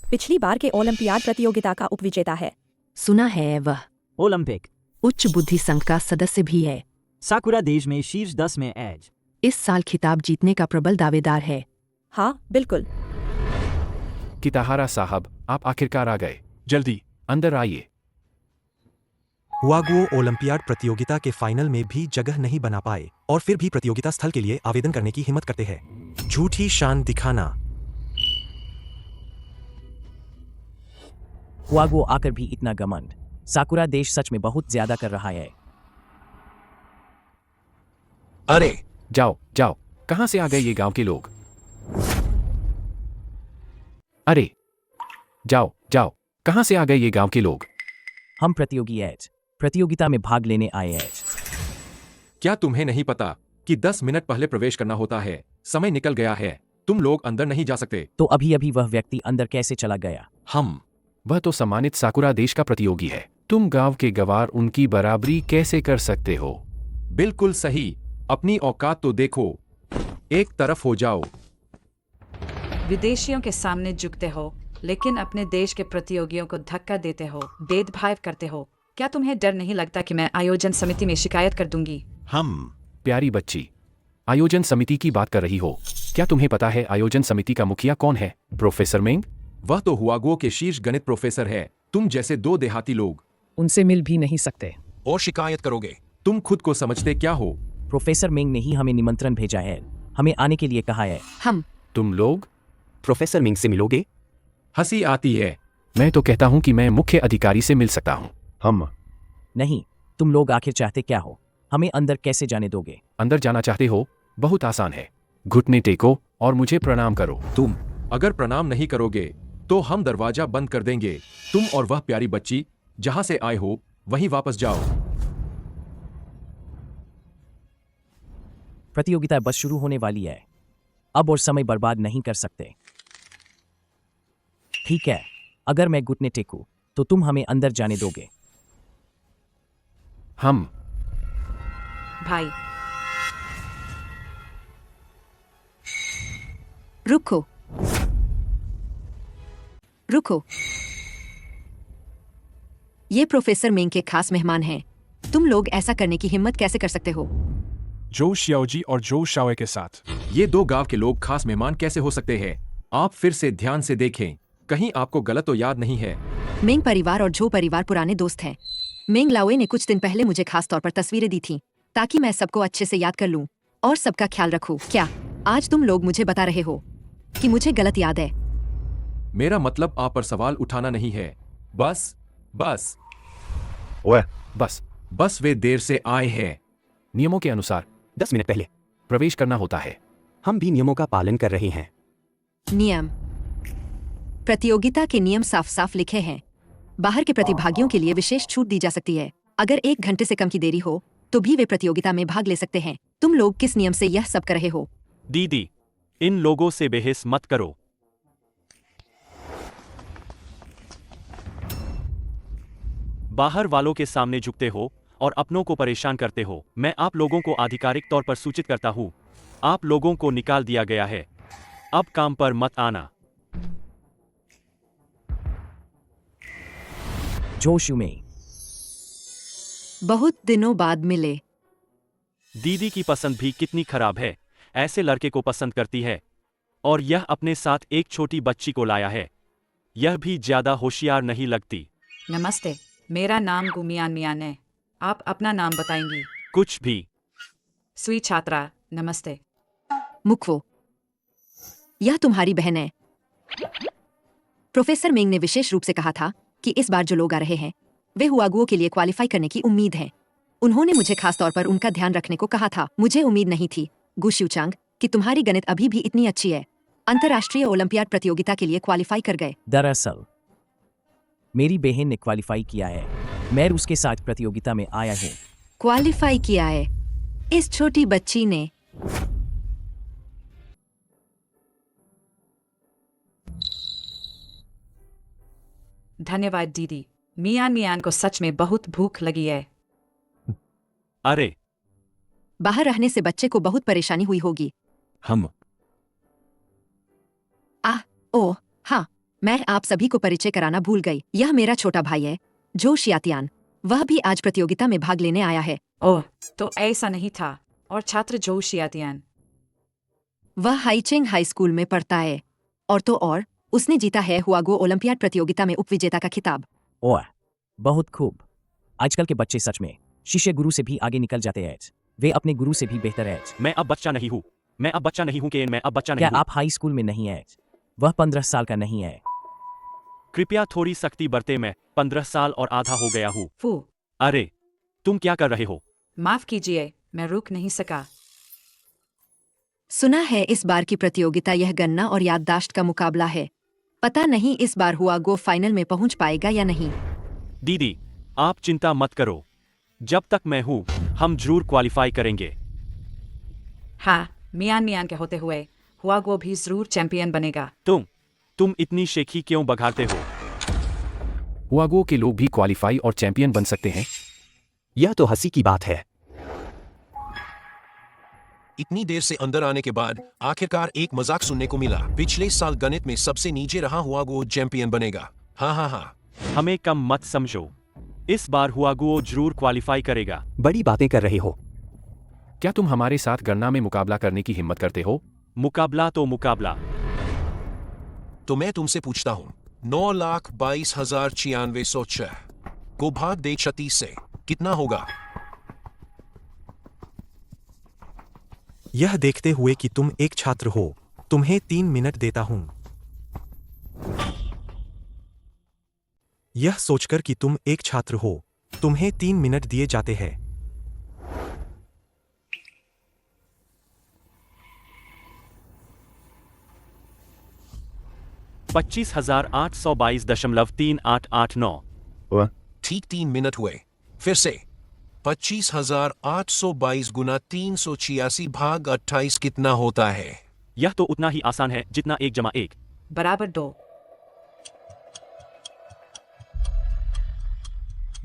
पिछली बार के ओलंपियाड प्रतियोगिता का उपविजेता है। सुना है वह ओलंपिक उच्च बुद्धि संघ का सदस्य भी है। साकुरा देश में शीर्ष 10 में एज। इस साल खिताब जीतने का प्रबल दावेदार है। हाँ बिल्कुल। किताहारा साहब, आप आखिरकार आ गए। जल्दी अंदर आइए। हुआगुओ ओलंपियाड प्रतियोगिता के फाइनल में भी जगह नहीं बना पाए और फिर भी प्रतियोगिता स्थल के लिए आवेदन करने की हिम्मत करते हैं। झूठी शान दिखाना। हुआगुओ आकर भी इतना घमंड। साकुरा देश सच में बहुत ज्यादा कर रहा है। अरे जाओ जाओ, कहां से आ गए ये गांव के लोग? अरे जाओ जाओ, कहां से आ गए ये गांव के लोग? हम प्रतियोगिता में भाग लेने आए हैं। क्या तुम्हें नहीं पता कि 10 मिनट पहले प्रवेश करना होता है? समय निकल गया है, तुम लोग अंदर नहीं जा सकते। तो अभी अभी वह व्यक्ति अंदर कैसे चला गया? वह तो सम्मानित साकुरा देश का प्रतियोगी है। तुम गांव के गवार उनकी बराबरी कैसे कर सकते हो? बिल्कुल सही, अपनी औकात तो देखो। एक तरफ हो जाओ। विदेशियों के सामने झुकते हो, लेकिन अपने देश के प्रतियोगियों को धक्का देते हो, भेदभाव करते हो। क्या तुम्हें डर नहीं लगता कि मैं आयोजन समिति में शिकायत कर दूंगी? प्यारी बच्ची, आयोजन समिति की बात कर रही हो? क्या तुम्हें पता है आयोजन समिति का मुखिया कौन है? प्रोफेसर मेंग। वह तो हुआगुओ के शीर्ष गणित प्रोफेसर है। तुम जैसे दो देहाती लोग उनसे मिल भी नहीं सकते। और शिकायत करोगे? तुम खुद को समझते क्या हो? प्रोफेसर मेंग ने ही हमें निमंत्रण भेजा है, हमें आने के लिए कहा है। तुम लोग प्रोफेसर मिंग से मिलोगे? हंसी आती है। मैं तो कहता हूं कि मैं मुख्य अधिकारी से मिल सकता हूं। नहीं, तुम लोग आखिर चाहते क्या हो? हमें अंदर कैसे जाने दोगे? अंदर जाना चाहते हो? बहुत आसान है। घुटने टेको और मुझे प्रणाम करो। तुम अगर प्रणाम नहीं करोगे तो हम दरवाजा बंद कर देंगे। तुम और वह प्यारी बच्ची जहां से आए हो वहीं वापस जाओ। प्रतियोगिता बस शुरू होने वाली है, अब और समय बर्बाद नहीं कर सकते। ठीक है, अगर मैं घुटने टेकूं तो तुम हमें अंदर जाने दोगे? भाई रुको रुको, ये प्रोफेसर मेंग के खास मेहमान हैं। तुम लोग ऐसा करने की हिम्मत कैसे कर सकते हो? जो शियाओजी और जो शाओए के साथ। ये दो गांव के लोग खास मेहमान कैसे हो सकते हैं? आप फिर से ध्यान से देखें, कहीं आपको गलत तो याद नहीं है? मेंग परिवार और जो परिवार पुराने दोस्त हैं। मेंग लाओए ने कुछ दिन पहले मुझे खास तौर पर तस्वीरें दी थीं, ताकि मैं सबको अच्छे से याद कर लूं और सबका ख्याल रखूं। क्या आज तुम लोग मुझे बता रहे हो कि मुझे गलत याद है? मेरा मतलब आप पर सवाल उठाना नहीं है। बस वे देर से आए हैं। नियमों के अनुसार 10 मिनट पहले प्रवेश करना होता है। हम भी नियमों का पालन कर रहे हैं। नियम, प्रतियोगिता के नियम साफ साफ लिखे हैं। बाहर के प्रतिभागियों के लिए विशेष छूट दी जा सकती है। अगर 1 घंटे से कम की देरी हो तो भी वे प्रतियोगिता में भाग ले सकते हैं। तुम लोग किस नियम से यह सब कर रहे हो? दीदी, इन लोगों से बहस मत करो। बाहर वालों के सामने झुकते हो और अपनों को परेशान करते हो। मैं आप लोगों को आधिकारिक तौर पर सूचित करता हूं, आप लोगों को निकाल दिया गया है। अब काम पर मत आना। जोशु में बहुत दिनों बाद मिले। दीदी की पसंद भी कितनी खराब है, ऐसे लड़के को पसंद करती है और यह अपने साथ एक छोटी बच्ची को लाया है। यह भी ज्यादा होशियार नहीं लगती। नमस्ते, मेरा नाम गुमियान मियान है। आप अपना नाम बताएंगी? कुछ भी। स्वी छात्रा, नमस्ते। मुखवो, यह तुम्हारी बहन है। प्रोफेसर मेंग ने विशेष रूप से कहा था कि इस बार जो लोग आ रहे हैं वे हुआगुओ के लिए क्वालिफाई करने की उम्मीद है। उन्होंने मुझे खास तौर पर उनका ध्यान रखने को कहा था। मुझे उम्मीद नहीं थी, गु शिवचांग कि तुम्हारी गणित अभी भी इतनी अच्छी है, अंतर्राष्ट्रीय ओलंपियाड प्रतियोगिता के लिए क्वालिफाई कर गए। दरअसल मेरी बहन ने क्वालिफाई किया है, मैं उसके साथ प्रतियोगिता में आया हूँ। क्वालिफाई किया है? इस छोटी बच्ची ने। धन्यवाद दीदी। मियान को सच में बहुत भूख लगी है। अरे बाहर रहने से बच्चे को बहुत परेशानी हुई होगी। हम ओह हाँ, मैं आप सभी को परिचय कराना भूल गई। यह मेरा छोटा भाई है, जो शियातियान। वह भी आज प्रतियोगिता में भाग लेने आया है। ओह, तो ऐसा नहीं था। और छात्र जो शियातियान, वह हाईचेंग हाई स्कूल में पढ़ता है। और तो और, उसने जीता है हुआगो ओलंपियाड प्रतियोगिता में उपविजेता का खिताब। ओह, बहुत खूब। आजकल के बच्चे सच में शिष्य गुरु से भी आगे निकल जाते हैं। वे अपने गुरु से भी बेहतर हैं। मैं अब बच्चा नहीं हूँ, मैं अब बच्चा नहीं हूँ केन, मैं अब बच्चा नहीं क्या हूँ। आप हाई स्कूल में नहीं हैं? वह 15 साल का नहीं है। कृपया थोड़ी सख्ती बरते, मैं 15 साल और आधा हो गया हूँ। फू, अरे तुम क्या कर रहे हो? माफ कीजिए, मैं रुक नहीं सका। सुना है इस बार की प्रतियोगिता यह गन्ना और याददाश्त का मुकाबला है। पता नहीं इस बार हुआगो फाइनल में पहुंच पाएगा या नहीं। दीदी आप चिंता मत करो, जब तक मैं हूँ हम जरूर क्वालिफाई करेंगे। हाँ, मियान के होते हुए हुआगो भी जरूर चैंपियन बनेगा। तुम इतनी शेखी क्यों बघारते हो? हुआगो के लोग भी क्वालिफाई और चैंपियन बन सकते हैं। यह तो हंसी की बात है। इतनी देर से अंदर आने के बाद आखिरकार एक मजाक सुनने को मिला। पिछले साल गणित में सबसे नीचे रहा हुआगो चैंपियन बनेगा। हाँ। हमें कम मत समझो, इस बार हुआगो जरूर क्वालिफाई करेगा। बड़ी बातें कर रहे हो। क्या तुम हमारे साथ गणना में मुकाबला करने की हिम्मत करते हो? मुकाबला तो मुकाबला। तो मैं तुमसे पूछता हूँ, 9,22,996 को भाग दे 36 से कितना होगा? यह देखते हुए कि तुम एक छात्र हो, तुम्हें 3 मिनट देता हूं। यह सोचकर कि तुम एक छात्र हो, तुम्हें 3 मिनट दिए जाते हैं। $25,822.3889। ठीक 3 मिनट हुए। फिर से 25,822 गुना 386 भाग 28 कितना होता है? यह तो उतना ही आसान है जितना 1 जमा 1 बराबर 2।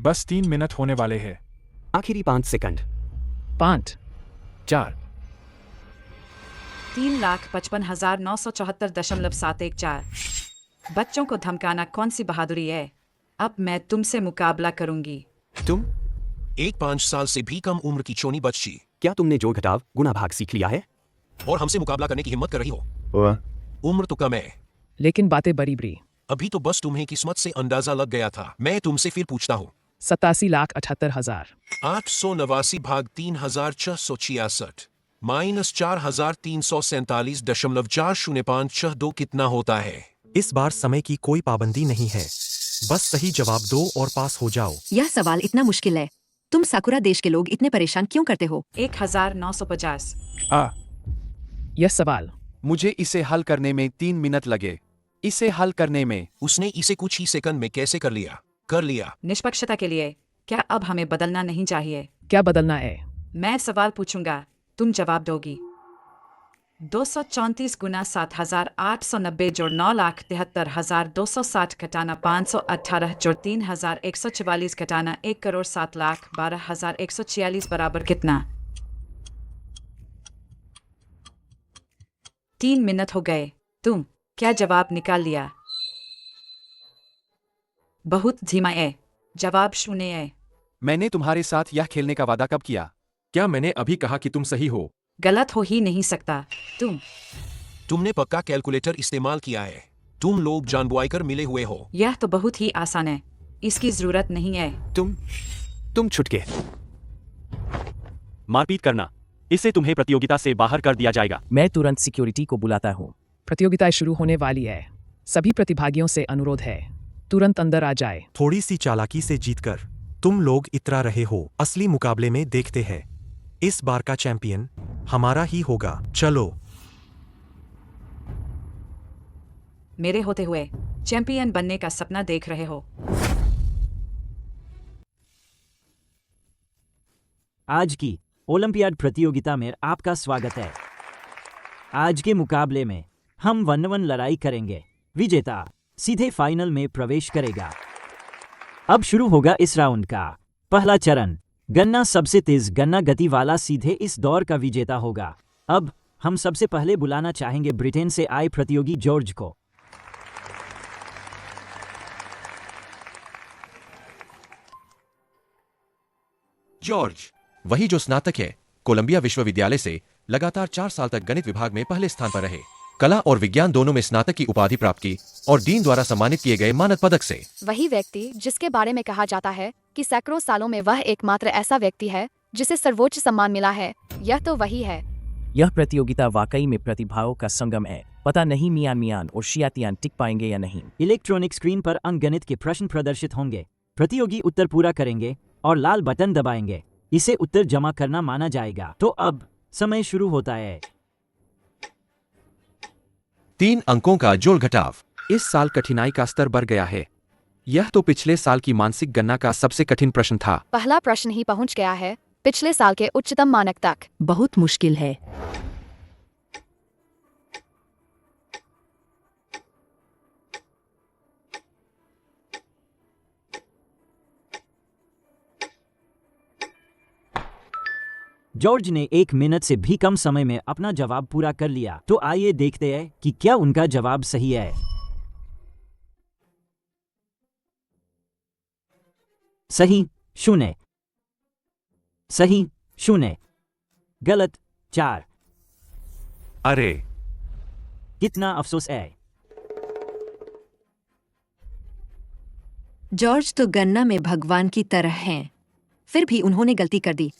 बस 3 मिनट होने वाले हैं। आखिरी 5 सेकंड। 5, 4, 3,55,974.714। बच्चों को धमकाना कौन सी बहादुरी है? अब मैं तुमसे मुकाबला करूंगी। तुम? एक 5 साल से भी कम उम्र की चोनी बच्ची, क्या तुमने जोड़ घटाव गुणा भाग सीख लिया है? और हमसे मुकाबला करने की हिम्मत कर रही हो? उम्र तो कम है, लेकिन बातें बड़ी। अभी तो बस तुम्हें किस्मत से अंदाजा लग गया था। मैं तुमसे फिर पूछता हूँ, 87,78,000। 889 भाग 3,666 माइनस 4,347.40562 कितना होता है? इस बार समय की कोई पाबंदी नहीं है, बस सही जवाब दो और पास हो जाओ। यह सवाल इतना मुश्किल है, तुम साकुरा देश के लोग इतने परेशान क्यों करते हो? 1,950। यह सवाल मुझे इसे हल करने में 3 मिनट लगे। इसे हल करने में उसने इसे कुछ ही सेकंड में कैसे कर लिया? निष्पक्षता के लिए क्या अब हमें बदलना नहीं चाहिए? क्या बदलना है? मैं सवाल पूछूंगा, तुम जवाब दोगी। 234 गुना 7,890 जोड़ 9,73,260 घटाना 518 जोड़ 3,144 घटाना 1,07,12,146 बराबर कितना? 3 मिनट हो गए। तुम क्या जवाब निकाल लिया? बहुत धीमा है। जवाब 0 है। मैंने तुम्हारे साथ यह खेलने का वादा कब किया? क्या मैंने अभी कहा कि तुम सही हो? गलत हो ही नहीं सकता। तुमने पक्का कैलकुलेटर इस्तेमाल किया है। तुम लोग जानबूझकर मिले हुए हो। यह तो बहुत ही आसान है, इसकी जरूरत नहीं है। तुम छुटके। मारपीट करना, इससे तुम्हें प्रतियोगिता से बाहर कर दिया जाएगा। मैं तुरंत सिक्योरिटी को बुलाता हूँ। प्रतियोगिता शुरू होने वाली है। सभी प्रतिभागियों से अनुरोध है, तुरंत अंदर आ जाए। थोड़ी सी चालाकी से जीतकर तुम लोग इतरा रहे हो। असली मुकाबले में देखते हैं इस बार का चैंपियन हमारा ही होगा। चलो। मेरे होते हुए चैंपियन बनने का सपना देख रहे हो। आज की ओलंपियाड प्रतियोगिता में आपका स्वागत है। आज के मुकाबले में हम 1-1 लड़ाई करेंगे। विजेता सीधे फाइनल में प्रवेश करेगा। अब शुरू होगा इस राउंड का पहला चरण। गन्ना सबसे तेज गन्ना गति वाला सीधे इस दौर का विजेता होगा। अब हम सबसे पहले बुलाना चाहेंगे ब्रिटेन से आए प्रतियोगी जॉर्ज को। जॉर्ज, वही जो स्नातक है, कोलंबिया विश्वविद्यालय से लगातार 4 साल तक गणित विभाग में पहले स्थान पर रहे, कला और विज्ञान दोनों में स्नातक की उपाधि प्राप्त की और डीन द्वारा सम्मानित किए गए मानद पदक से। वही व्यक्ति जिसके बारे में कहा जाता है कि सैकड़ों सालों में वह एकमात्र ऐसा व्यक्ति है जिसे सर्वोच्च सम्मान मिला है, यह तो वही है। यह प्रतियोगिता वाकई में प्रतिभाओं का संगम है। पता नहीं मियान और शियातियान टिक पाएंगे या नहीं। इलेक्ट्रॉनिक स्क्रीन पर अंकगणित के प्रश्न प्रदर्शित होंगे। प्रतियोगी उत्तर पूरा करेंगे और लाल बटन दबाएंगे। इसे उत्तर जमा करना माना जाएगा। तो अब समय शुरू होता है। 3 अंकों का जोड़ घटाव। इस साल कठिनाई का स्तर बढ़ गया है। यह तो पिछले साल की मानसिक गणना का सबसे कठिन प्रश्न था। पहला प्रश्न ही पहुंच गया है पिछले साल के उच्चतम मानक तक। बहुत मुश्किल है। जॉर्ज ने 1 मिनट से भी कम समय में अपना जवाब पूरा कर लिया। तो आइए देखते हैं कि क्या उनका जवाब सही है। सही 0, सही 0, गलत 4। अरे, कितना अफसोस है। जॉर्ज तो गन्ना में भगवान की तरह हैं, फिर भी उन्होंने गलती कर दी।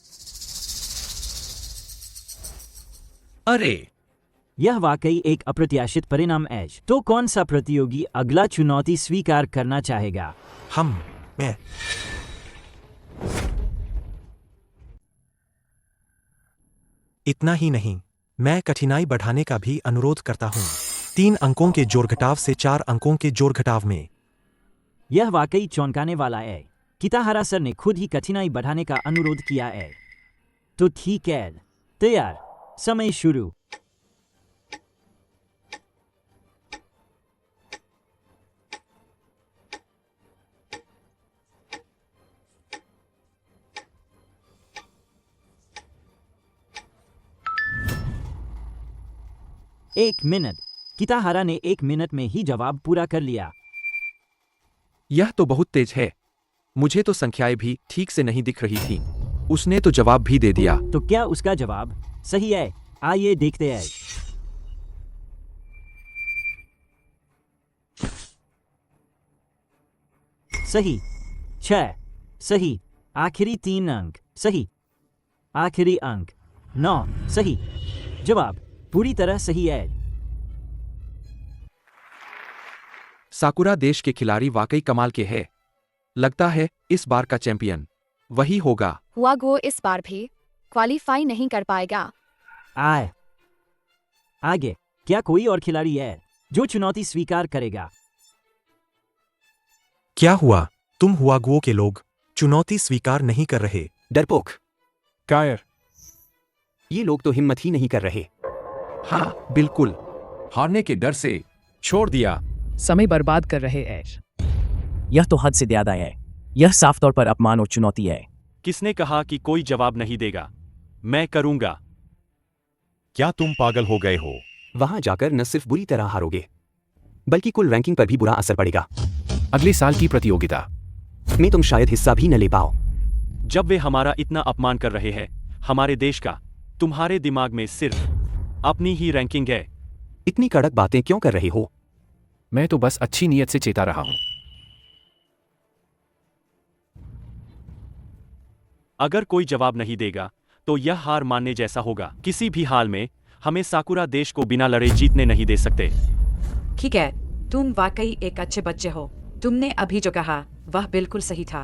अरे, यह वाकई एक अप्रत्याशित परिणाम है। तो कौन सा प्रतियोगी अगला चुनौती स्वीकार करना चाहेगा? मैं। इतना ही नहीं, मैं कठिनाई बढ़ाने का भी अनुरोध करता हूँ। 3 अंकों के जोड़ घटाव से 4 अंकों के जोड़ घटाव में। यह वाकई चौंकाने वाला है। किताहारा सर ने खुद ही कठिनाई बढ़ाने का अनुरोध किया है। तो ठीक है, तैयार, समय शुरू। एक मिनट। किताहारा ने 1 मिनट में ही जवाब पूरा कर लिया। यह तो बहुत तेज है। मुझे तो संख्याएं भी ठीक से नहीं दिख रही थी। उसने तो जवाब भी दे दिया। तो क्या उसका जवाब सही है? आइए देखते हैं। सही 6, सही आखिरी 3 अंक, सही आखिरी अंक 9, सही। जवाब पूरी तरह सही है। साकुरा देश के खिलाड़ी वाकई कमाल के हैं। लगता है इस बार का चैंपियन वही होगा। हुआगुओ इस बार भी क्वालीफाई नहीं कर पाएगा। आगे क्या कोई और खिलाड़ी है जो चुनौती स्वीकार करेगा? क्या हुआ? तुम हुआगुओ के लोग चुनौती स्वीकार नहीं कर रहे। डरपोक। कायर। ये लोग तो हिम्मत ही नहीं कर रहे। हाँ, बिल्कुल। हारने के डर से छोड़ दिया। समय बर्बाद कर रहे हैं। यह तो हद से ज्यादा है। यह साफ तौर पर अपमान और चुनौती है। किसने कहा कि कोई जवाब नहीं देगा? मैं करूंगा। क्या तुम पागल हो गए हो? वहां जाकर न सिर्फ बुरी तरह हारोगे, बल्कि कुल रैंकिंग पर भी बुरा असर पड़ेगा। अगले साल की प्रतियोगिता में तुम शायद हिस्सा भी न ले पाओ। जब वे हमारा इतना अपमान कर रहे हैं, हमारे देश का, तुम्हारे दिमाग में सिर्फ अपनी ही रैंकिंग है। इतनी कड़क बातें क्यों कर रहे हो? मैं तो बस अच्छी नीयत से चेता रहा हूं। अगर कोई जवाब नहीं देगा तो यह हार मानने जैसा होगा। किसी भी हाल में हमें साकुरा देश को बिना लड़े जीतने नहीं दे सकते। ठीक है, तुम वाकई एक अच्छे बच्चे हो। तुमने अभी जो कहा वह बिल्कुल सही था।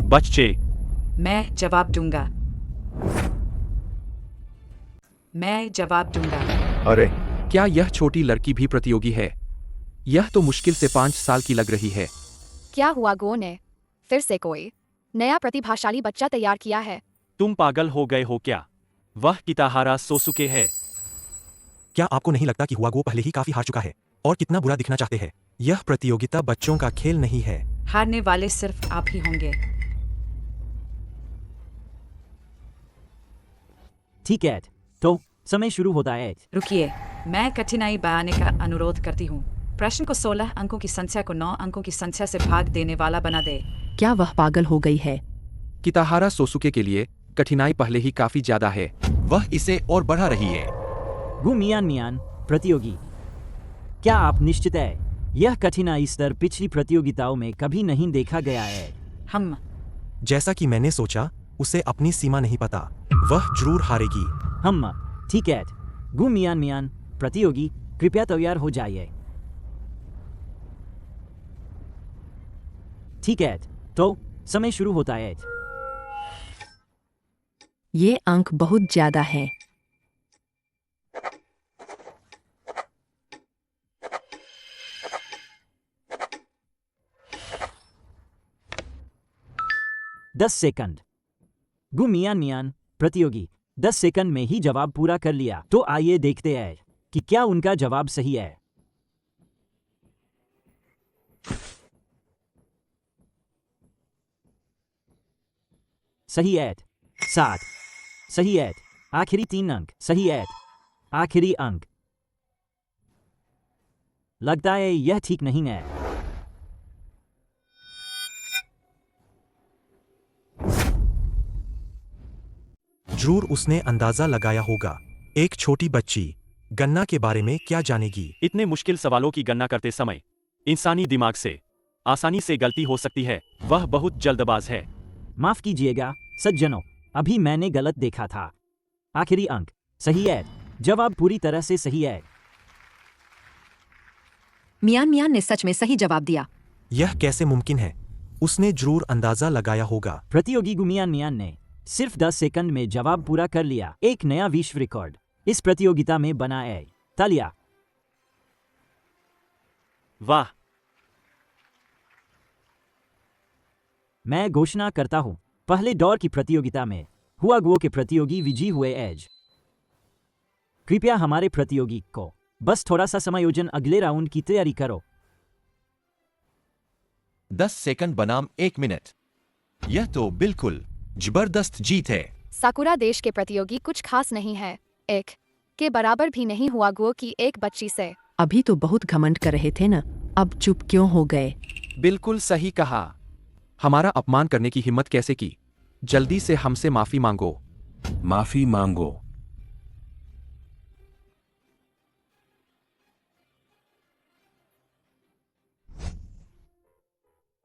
बच्चे। मैं जवाब दूंगा। मैं जवाब दूंगा। अरे, क्या यह छोटी लड़की भी प्रतियोगी है? यह तो मुश्किल से 5 साल की लग रही है। क्या हुआ गो ने फिर से कोई नया प्रतिभाशाली बच्चा तैयार किया है? तुम पागल हो गए हो क्या? वह किताहारा सोसुके है। क्या आपको नहीं लगता कि हुआगो पहले ही काफी हार चुका है और कितना बुरा दिखना चाहते हैं? यह प्रतियोगिता बच्चों का खेल नहीं है। हारने वाले सिर्फ आप ही होंगे। ठीक है, तो समय शुरू होता है। रुकिए, मैं कठिनाई बढ़ाने का अनुरोध करती हूँ। प्रश्न को 16 अंकों की संख्या को 9 अंकों की संख्या से भाग देने वाला बना दे। क्या वह पागल हो गई है? किताहारा सोसुके के लिए कठिनाई पहले ही काफी ज्यादा है। वह इसे और बढ़ा रही है। गु मियान मियान प्रतियोगी, क्या आप निश्चित है? यह कठिनाई स्तर पिछली प्रतियोगिताओं में कभी नहीं देखा गया है। हम जैसा कि मैंने सोचा, उसे अपनी सीमा नहीं पता। वह जरूर हारेगी। हम ठीक है। गु मियान मियान प्रतियोगी, कृपया तैयार हो जाइए। ठीक है, तो समय शुरू होता है। ये अंक बहुत ज्यादा है। दस सेकंड। गु मियान मियान प्रतियोगी 10 सेकंड में ही जवाब पूरा कर लिया। तो आइए देखते हैं कि क्या उनका जवाब सही है। सही है। 7 सही है। आखिरी 3 अंक सही है। आखिरी अंक। लगता है यह ठीक नहीं है। जरूर उसने अंदाजा लगाया होगा। एक छोटी बच्ची गन्ना के बारे में क्या जानेगी? इतने मुश्किल सवालों की गणना करते समय इंसानी दिमाग से आसानी से गलती हो सकती है। वह बहुत जल्दबाज है। माफ कीजिएगा सज्जनों, अभी मैंने गलत देखा था। आखिरी अंक सही है। जवाब पूरी तरह से सही है। मियान मियान ने सच में सही जवाब दिया। यह कैसे मुमकिन है? उसने जरूर अंदाजा लगाया होगा। प्रतियोगी गुमियान मियान ने सिर्फ 10 सेकंड में जवाब पूरा कर लिया। एक नया विश्व रिकॉर्ड इस प्रतियोगिता में बना है। तालियां। वाह! मैं घोषणा करता हूं, पहले दौर की प्रतियोगिता में हुआगुओ के प्रतियोगी विजयी हुए। एज कृपया हमारे प्रतियोगी को बस थोड़ा सा समायोजन अगले राउंड की तैयारी करो। 10 सेकंड बनाम 1 मिनट। यह तो बिल्कुल जबरदस्त जीत है। साकुरा देश के प्रतियोगी कुछ खास नहीं है। एक के बराबर भी नहीं हुआ गुओ की एक बच्ची से। अभी तो बहुत घमंड कर रहे थे न, अब चुप क्यों हो गए? बिल्कुल सही कहा। हमारा अपमान करने की हिम्मत कैसे की? जल्दी से हमसे माफी मांगो। माफी मांगो।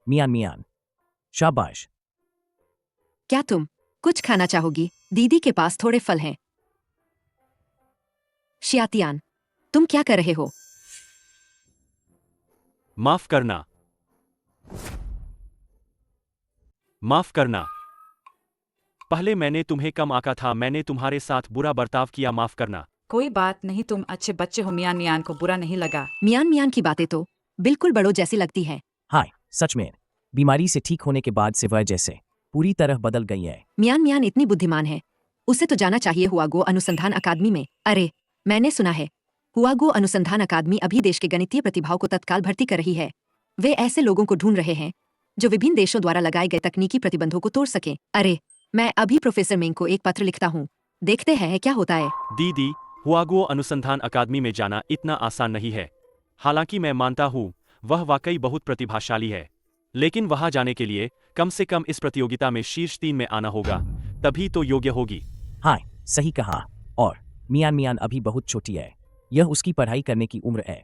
मियान मियान, शाबाश। क्या तुम कुछ खाना चाहोगी? दीदी के पास थोड़े फल हैं। शियातियान, तुम क्या कर रहे हो? माफ करना। माफ करना। पहले मैंने तुम्हें कम आंका था। मैंने तुम्हारे साथ बुरा बर्ताव किया। माफ करना। कोई बात नहीं, तुम अच्छे बच्चे हो। मियान मियान को बुरा नहीं लगा। मियान मियान की बातें तो बिल्कुल बड़ों जैसी लगती हैं। हाय, सच में बीमारी से ठीक होने के बाद से वह जैसे पूरी तरह बदल गई है। मियान मियान इतनी बुद्धिमान है, उसे तो जाना चाहिए हुआगो अनुसंधान अकादमी में। अरे, मैंने सुना है हुआगो अनुसंधान अकादमी अभी देश के गणितीय प्रतिभाओं को तत्काल भर्ती कर रही है। वे ऐसे लोगों को ढूंढ रहे हैं जो विभिन्न देशों द्वारा लगाए गए तकनीकी प्रतिबंधों को तोड़ सकें। अरे, मैं अभी प्रोफेसर मेंग को एक पत्र लिखता हूँ। देखते हैं क्या होता है। दीदी, हुआगुओ अनुसंधान अकादमी में जाना इतना आसान नहीं है। हालांकि मैं मानता हूँ वह वाकई बहुत प्रतिभाशाली है, लेकिन वहां जाने के लिए कम से कम इस प्रतियोगिता में शीर्ष 3 में आना होगा, तभी तो योग्य होगी। हाय, सही कहा। और मियान मियान अभी बहुत छोटी है। यह उसकी पढ़ाई करने की उम्र है।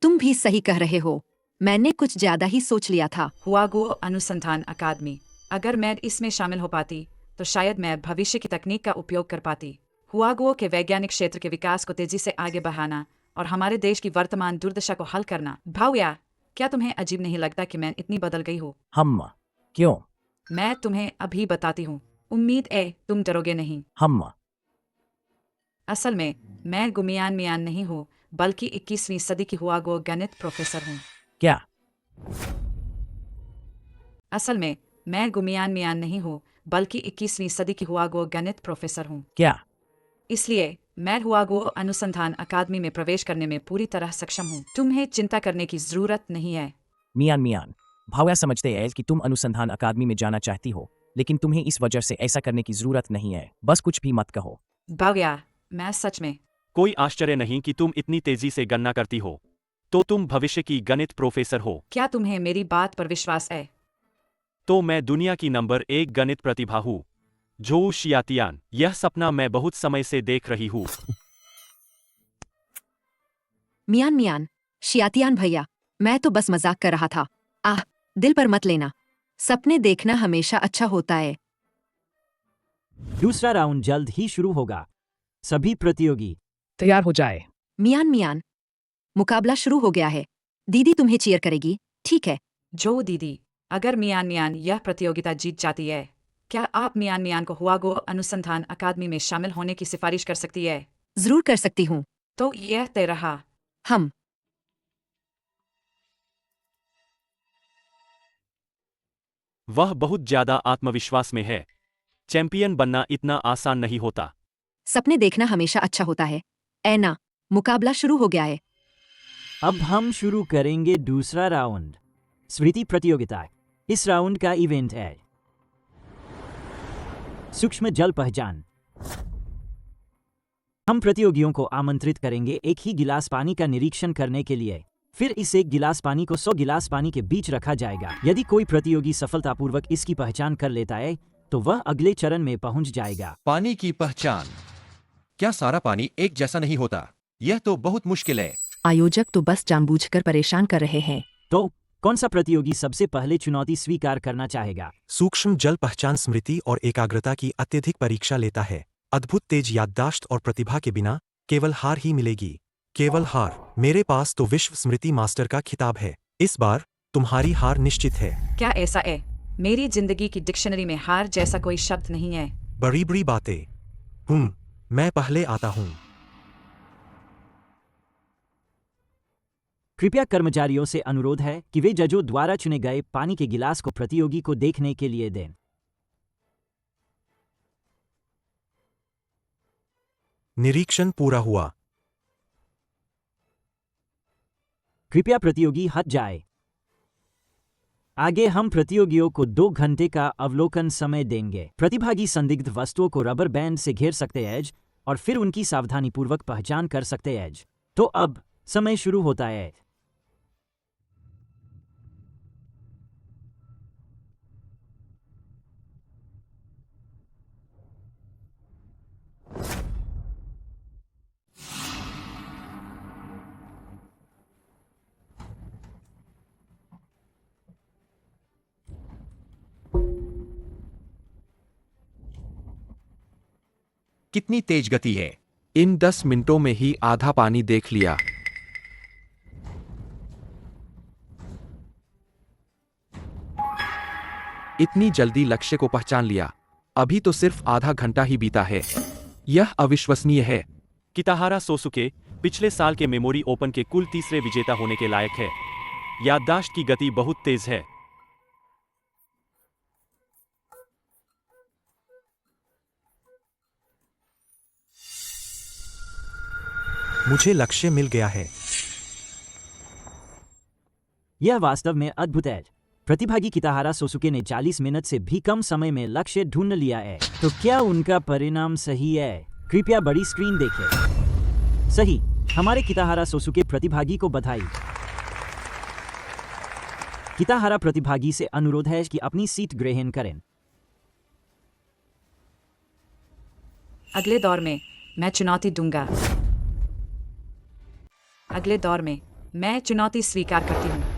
तुम भी सही कह रहे हो। मैंने कुछ ज्यादा ही सोच लिया था। हुआगुओ अनुसंधान अकादमी, अगर मैं इसमें शामिल हो पाती तो शायद मैं भविष्य की तकनीक का उपयोग कर पाती। हुआगुओ के वैज्ञानिक क्षेत्र के विकास को तेजी से आगे बढ़ाना और हमारे देश की वर्तमान दुर्दशा को हल करना। भावया, क्या तुम्हें अजीब नहीं लगता कि मैं इतनी बदल गई हूँ? हम क्यों? मैं तुम्हें अभी बताती हूँ। उम्मीद है तुम डरोगे नहीं। हम असल में मैं गुमियान मियान नहीं हूँ, बल्कि 21वीं सदी की हुआगो गणित प्रोफेसर हूँ। क्या? असल में मैं गुमियान मियान नहीं हूँ, बल्कि 21वीं सदी की हुआगो गणित प्रोफेसर हूँ। क्या? इसलिए मैं हुआगो अनुसंधान अकादमी में प्रवेश करने में पूरी तरह सक्षम हूँ। तुम्हें चिंता करने की जरूरत नहीं है। मियान मियान, भावया समझते हैं कि तुम अनुसंधान अकादमी में जाना चाहती हो, लेकिन तुम्हें इस वजह से ऐसा करने की जरूरत नहीं है। बस कुछ भी मत कहो। भावया, मैं सच में कोई आश्चर्य नहीं कि तुम इतनी तेजी से गणना करती हो। तो तुम भविष्य की गणित प्रोफेसर हो। क्या तुम्हें मेरी बात पर विश्वास है? तो मैं दुनिया की नंबर 1 गणित प्रतिभा हूँ। जो शियातियान, यह सपना मैं बहुत समय से देख रही हूँ। मियान मियान, शियातियान भैया, मैं तो बस मजाक कर रहा था। आह, दिल पर मत लेना। सपने देखना हमेशा अच्छा होता है। दूसरा राउंड जल्द ही शुरू होगा। सभी प्रतियोगी तैयार हो जाए। मियान मियान, मुकाबला शुरू हो गया है। दीदी तुम्हें चीयर करेगी, ठीक है? जो दीदी, अगर मियान मियान यह प्रतियोगिता जीत जाती है, क्या आप मियान मियान को हुआगो अनुसंधान अकादमी में शामिल होने की सिफारिश कर सकती है? जरूर कर सकती हूँ। तो यह तय रहा। हम वह बहुत ज्यादा आत्मविश्वास में है। चैंपियन बनना इतना आसान नहीं होता। सपने देखना हमेशा अच्छा होता है। ऐना, मुकाबला शुरू हो गया है। अब हम शुरू करेंगे दूसरा राउंड, स्मृति प्रतियोगिता। इस राउंड का इवेंट है सूक्ष्म जल पहचान। हम प्रतियोगियों को आमंत्रित करेंगे एक ही गिलास पानी का निरीक्षण करने के लिए। फिर इस एक गिलास पानी को 100 गिलास पानी के बीच रखा जाएगा। यदि कोई प्रतियोगी सफलतापूर्वक इसकी पहचान कर लेता है तो वह अगले चरण में पहुंच जाएगा। पानी की पहचान। क्या सारा पानी एक जैसा नहीं होता? यह तो बहुत मुश्किल है। आयोजक तो बस जानबूझकर परेशान कर रहे हैं। तो कौन सा प्रतियोगी सबसे पहले चुनौती स्वीकार करना चाहेगा? सूक्ष्म जल पहचान स्मृति और एकाग्रता की अत्यधिक परीक्षा लेता है। अद्भुत तेज याददाश्त और प्रतिभा के बिना केवल हार ही मिलेगी। केवल हार। मेरे पास तो विश्व स्मृति मास्टर का खिताब है। इस बार तुम्हारी हार निश्चित है। क्या ऐसा है? मेरी जिंदगी की डिक्शनरी में हार जैसा कोई शब्द नहीं है। बड़ी बड़ी बातें। मैं पहले आता हूँ। कृपया कर्मचारियों से अनुरोध है कि वे जजों द्वारा चुने गए पानी के गिलास को प्रतियोगी को देखने के लिए दें। निरीक्षण पूरा हुआ। कृपया प्रतियोगी हट जाए। आगे हम प्रतियोगियों को 2 घंटे का अवलोकन समय देंगे। प्रतिभागी संदिग्ध वस्तुओं को रबर बैंड से घेर सकते हैं और फिर उनकी सावधानीपूर्वक पहचान कर सकते हैं। तो अब समय शुरू होता है। कितनी तेज गति है। इन 10 मिनटों में ही आधा पानी देख लिया। इतनी जल्दी लक्ष्य को पहचान लिया। अभी तो सिर्फ आधा घंटा ही बीता है। यह अविश्वसनीय है। किताहारा सोसुके पिछले साल के मेमोरी ओपन के कुल तीसरे विजेता होने के लायक है। याददाश्त की गति बहुत तेज है। मुझे लक्ष्य मिल गया है। यह वास्तव में अद्भुत है। प्रतिभागी किताहारा सोसुके ने 40 मिनट से भी कम समय में लक्ष्य ढूंढ लिया है। तो क्या उनका परिणाम सही है? कृपया बड़ी स्क्रीन देखें। सही। हमारे किताहारा सोसुके प्रतिभागी को बधाई। किताहारा प्रतिभागी से अनुरोध है कि अपनी सीट ग्रहण करें। अगले दौर में मैं चुनौती दूंगा। अगले दौर में मैं चुनौती स्वीकार करती हूँ।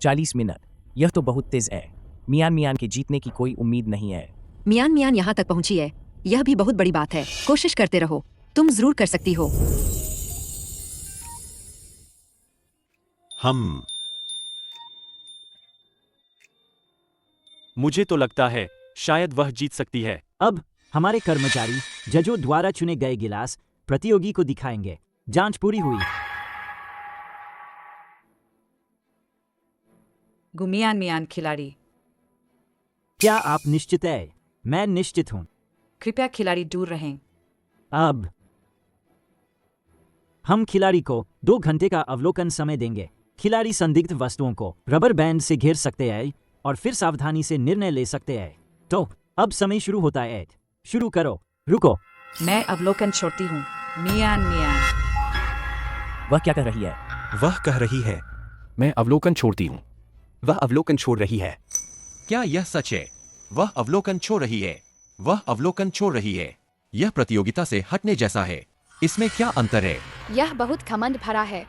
40 मिनट, यह तो बहुत तेज है। मियान मियान के जीतने की कोई उम्मीद नहीं है। मियान मियान यहाँ तक पहुंची है, यह भी बहुत बड़ी बात है। कोशिश करते रहो, तुम जरूर कर सकती हो। मुझे तो लगता है शायद वह जीत सकती है। अब हमारे कर्मचारी जजों द्वारा चुने गए गिलास प्रतियोगी को दिखाएंगे। जांच पूरी हुई। गुमियान मियान खिलाड़ी। क्या आप निश्चित है? मैं निश्चित हूं। कृपया खिलाड़ी दूर रहें। अब हम खिलाड़ी को 2 घंटे का अवलोकन समय देंगे। खिलाड़ी संदिग्ध वस्तुओं को रबर बैंड से घेर सकते हैं और फिर सावधानी से निर्णय ले सकते हैं। तो अब समय शुरू होता है। शुरू करो। रुको। मैं अवलोकन छोड़ती हूँ। मियान मियान। वह क्या कर रही है? वह कह रही है। मैं अवलोकन छोड़ती हूँ। वह अवलोकन छोड़ रही है। क्या यह सच है? वह अवलोकन छोड़ रही है। वह अवलोकन छोड़ रही है। यह प्रतियोगिता से हटने जैसा है। इसमें क्या अंतर है? यह बहुत घमंड भरा है।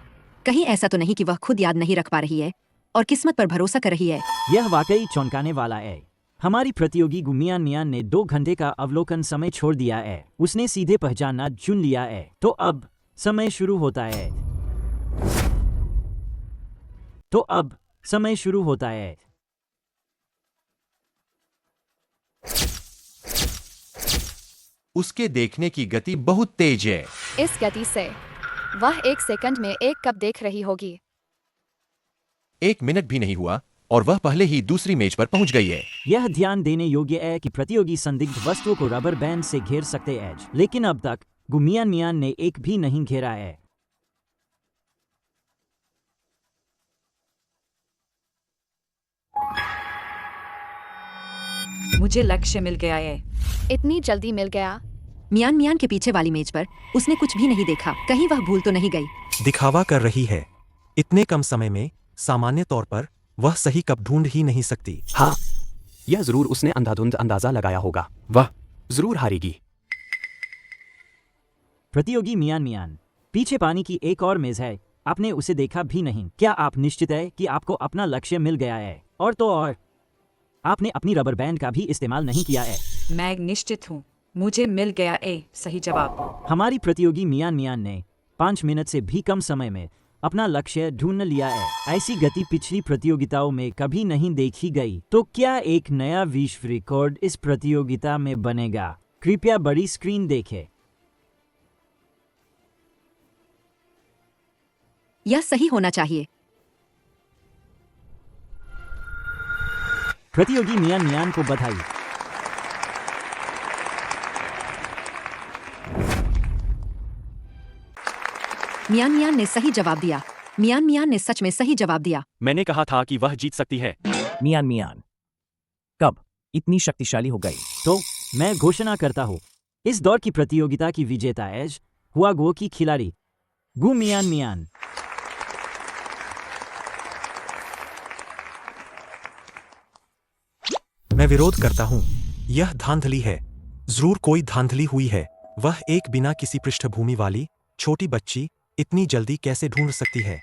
कहीं ऐसा तो नहीं कि वह खुद याद नहीं रख पा रही है और किस्मत पर भरोसा कर रही है। यह वाकई चौंकाने वाला है। हमारी प्रतियोगी गुमियान मियान ने 2 घंटे का अवलोकन समय छोड़ दिया है। उसने सीधे पहचानना चुन लिया है। तो अब समय शुरू होता है। समय शुरू होता है। उसके देखने की गति बहुत तेज है। इस गति से वह 1 सेकंड में 1 कप देख रही होगी। 1 मिनट भी नहीं हुआ और वह पहले ही दूसरी मेज पर पहुंच गई है। यह ध्यान देने योग्य है कि प्रतियोगी संदिग्ध वस्तुओं को रबर बैंड से घेर सकते हैं, लेकिन अब तक गुमियान मियान ने एक भी नहीं घेरा है। मुझे लक्ष्य मिल गया है। इतनी जल्दी मिल गया? मियान मियान के पीछे वाली मेज पर उसने कुछ भी नहीं देखा। कहीं वह भूल तो नहीं गई? दिखावा कर रही है। इतने कम समय में सामान्य तौर पर वह सही कप ढूंढ ही नहीं सकती। हाँ, यह जरूर उसने अंधाधुंध अंदाजा लगाया होगा। वह जरूर हारेगी। प्रतियोगी मियान मियान, पीछे पानी की एक और मेज है। आपने उसे देखा भी नहीं। क्या आप निश्चित है कि आपको अपना लक्ष्य मिल गया है? और तो और आपने अपनी रबर बैंड का भी इस्तेमाल नहीं किया है। मैं निश्चित हूँ। मुझे मिल गया है सही जवाब। हमारी प्रतियोगी मियान मियान ने 5 मिनट से भी कम समय में अपना लक्ष्य ढूंढ लिया है। ऐसी गति पिछली प्रतियोगिताओं में कभी नहीं देखी गई। तो क्या एक नया विश्व रिकॉर्ड इस प्रतियोगिता में बनेगा? कृपया बड़ी स्क्रीन देखें। यह सही होना चाहिए। प्रतियोगी मियान मियान को बधाई। मियान मियान ने सही जवाब दिया। मियान मियान ने सच में सही जवाब दिया। मैंने कहा था कि वह जीत सकती है। मियान मियान कब इतनी शक्तिशाली हो गई? तो मैं घोषणा करता हूँ, इस दौर की प्रतियोगिता की विजेता एज हुआगुओ की खिलाड़ी गु मियान मियान। मैं विरोध करता हूँ। यह धांधली है। जरूर कोई धांधली हुई है। वह एक बिना किसी पृष्ठभूमि वाली छोटी बच्ची इतनी जल्दी कैसे ढूंढ सकती है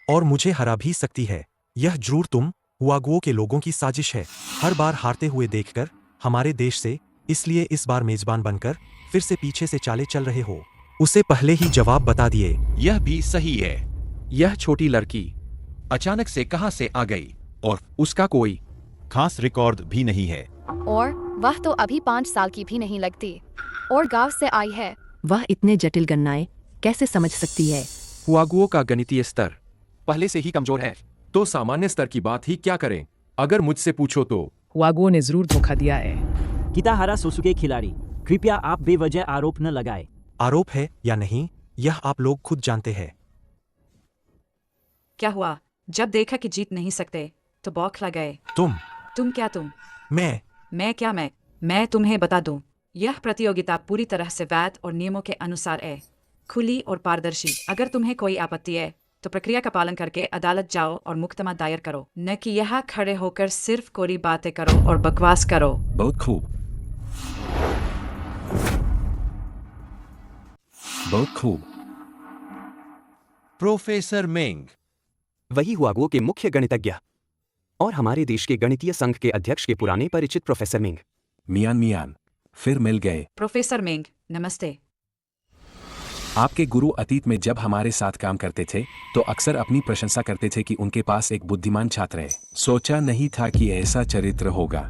और मुझे हरा भी सकती है। यह जरूर तुम हुआगुओ के लोगों की साजिश है। हर बार हारते हुए देखकर हमारे देश से, इसलिए इस बार मेजबान बनकर फिर से पीछे से चाले चल रहे हो। उसे पहले ही जवाब बता दिए। यह भी सही है। यह छोटी लड़की अचानक से कहां से आ गई और उसका कोई खास रिकॉर्ड भी नहीं है। और वह तो अभी 5 साल की भी नहीं लगती और गांव से आई है। वह इतने जटिल गणनाएं कैसे समझ सकती है? हुआगुओ का गणितीय स्तर पहले से ही कमजोर है, तो सामान्य स्तर की बात ही क्या करें। अगर मुझसे पूछो तो हुआगुओ ने जरूर धोखा दिया है। किताहारा सोसुके खिलाड़ी, कृपया आप बेवजह आरोप न लगाए। आरोप है या नहीं, यह आप लोग खुद जानते हैं। क्या हुआ? जब देखा कि जीत नहीं सकते तो बौखला गए। तुम क्या तुम? मैं क्या मैं तुम्हें बता दूं, यह प्रतियोगिता पूरी तरह से वैध और नियमों के अनुसार है, खुली और पारदर्शी। अगर तुम्हें कोई आपत्ति है तो प्रक्रिया का पालन करके अदालत जाओ और मुकदमा दायर करो, न कि यहाँ खड़े होकर सिर्फ कोरी बातें करो और बकवास करो। बहुत खूब, बहुत खूब। प्रोफेसर मेंग, वही हुआगुओ के मुख्य गणितज्ञ और हमारे देश के गणितीय संघ के अध्यक्ष के पुराने परिचित प्रोफेसर मेंग। मियान मियान फिर मिल गए। प्रोफेसर मेंग नमस्ते। आपके गुरु अतीत में जब हमारे साथ काम करते थे तो अक्सर अपनी प्रशंसा करते थे कि उनके पास एक बुद्धिमान छात्र है। सोचा नहीं था कि ऐसा चरित्र होगा।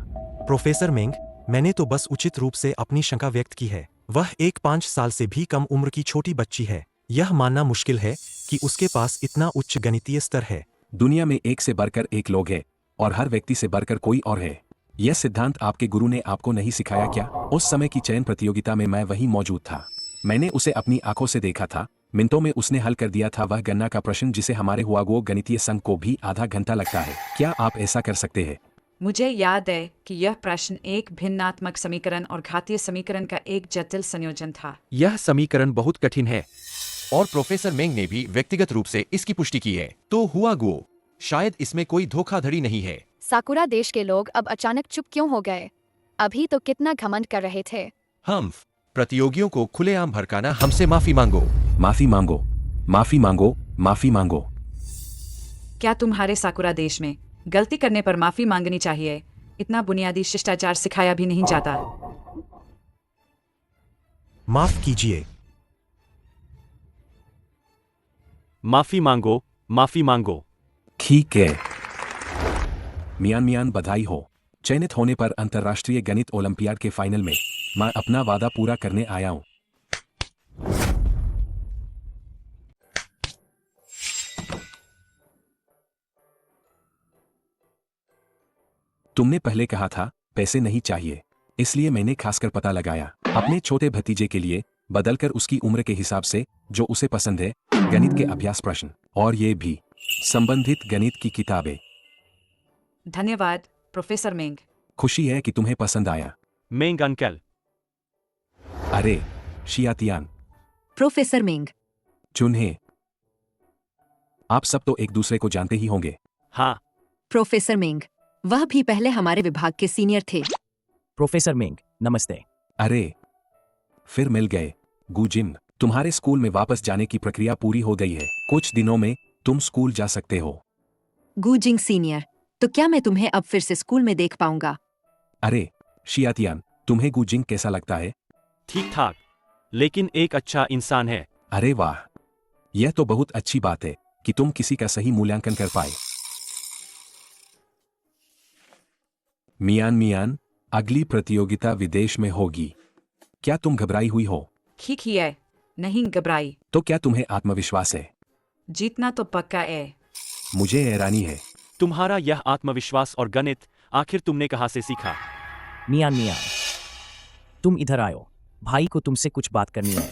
प्रोफेसर मेंग, मैंने तो बस उचित रूप से अपनी शंका व्यक्त की है। वह एक 5 साल से भी कम उम्र की छोटी बच्ची है। यह मानना मुश्किल है कि उसके पास इतना उच्च गणितीय स्तर है। दुनिया में एक से बढ़कर एक लोग हैं और हर व्यक्ति से बढ़कर कोई और है। यह सिद्धांत आपके गुरु ने आपको नहीं सिखाया क्या? उस समय की चयन प्रतियोगिता में मैं वहीं मौजूद था। मैंने उसे अपनी आंखों से देखा था। मिनटों में उसने हल कर दिया था वह गणना का प्रश्न जिसे हमारे हुआगो गणितीय संघ को भी आधा घंटा लगता है। क्या आप ऐसा कर सकते हैं? मुझे याद है कि यह प्रश्न एक भिन्नात्मक समीकरण और घातीय समीकरण का एक जटिल संयोजन था। यह समीकरण बहुत कठिन है और प्रोफेसर मेंग ने भी व्यक्तिगत रूप से इसकी पुष्टि की है। तो हुआ गुओ, शायद इसमें कोई धोखाधड़ी नहीं है। साकुरा देश के लोग अब अचानक चुप क्यों हो गए? अभी तो कितना घमंड कर रहे थे। हम प्रतियोगियों को खुलेआम भड़काना, हमसे माफी मांगो। माफी मांगो, माफी मांगो, माफी मांगो। क्या तुम्हारे साकुरा देश में गलती करने पर माफी मांगनी चाहिए? इतना बुनियादी शिष्टाचार सिखाया भी नहीं जाता। माफ कीजिए। माफी मांगो, माफी मांगो। ठीक है। मियान बधाई हो। चयनित होने पर अंतर्राष्ट्रीय गणित ओलंपियाड के फाइनल में मैं अपना वादा पूरा करने आया हूं। तुमने पहले कहा था पैसे नहीं चाहिए, इसलिए मैंने खासकर पता लगाया अपने छोटे भतीजे के लिए, बदलकर उसकी उम्र के हिसाब से जो उसे पसंद है, गणित के अभ्यास प्रश्न और ये भी संबंधित गणित की किताबें। धन्यवाद प्रोफेसर मेंग। खुशी है कि तुम्हें पसंद आया। मेंग अंकल। अरे शियातियान। प्रोफेसर मेंग। चुन्हे। आप सब तो एक दूसरे को जानते ही होंगे। हाँ। प्रोफेसर मेंग, वह भी पहले हमारे विभाग के सीनियर थे। प्रोफेसर मेंग, नमस्ते। अरे फिर मिल गए। गुजिन, तुम्हारे स्कूल में वापस जाने की प्रक्रिया पूरी हो गई है। कुछ दिनों में तुम स्कूल जा सकते हो। गुजिंग सीनियर, तो क्या मैं तुम्हें अब फिर से स्कूल में देख पाऊंगा? अरे शियातियान, तुम्हें गुजिंग कैसा लगता है? ठीक ठाक, लेकिन एक अच्छा इंसान है। अरे वाह, यह तो बहुत अच्छी बात है कि तुम किसी का सही मूल्यांकन कर पाए। मियान, अगली प्रतियोगिता विदेश में होगी। क्या तुम घबराई हुई हो? ठीक ही है, नहीं घबराई। तो क्या तुम्हें आत्मविश्वास है? जीतना तो पक्का है। मुझे हैरानी है। तुम्हारा यह आत्मविश्वास और गणित आखिर तुमने कहाँ से सीखा? मियान, तुम इधर आयो। भाई को तुमसे कुछ बात करनी है।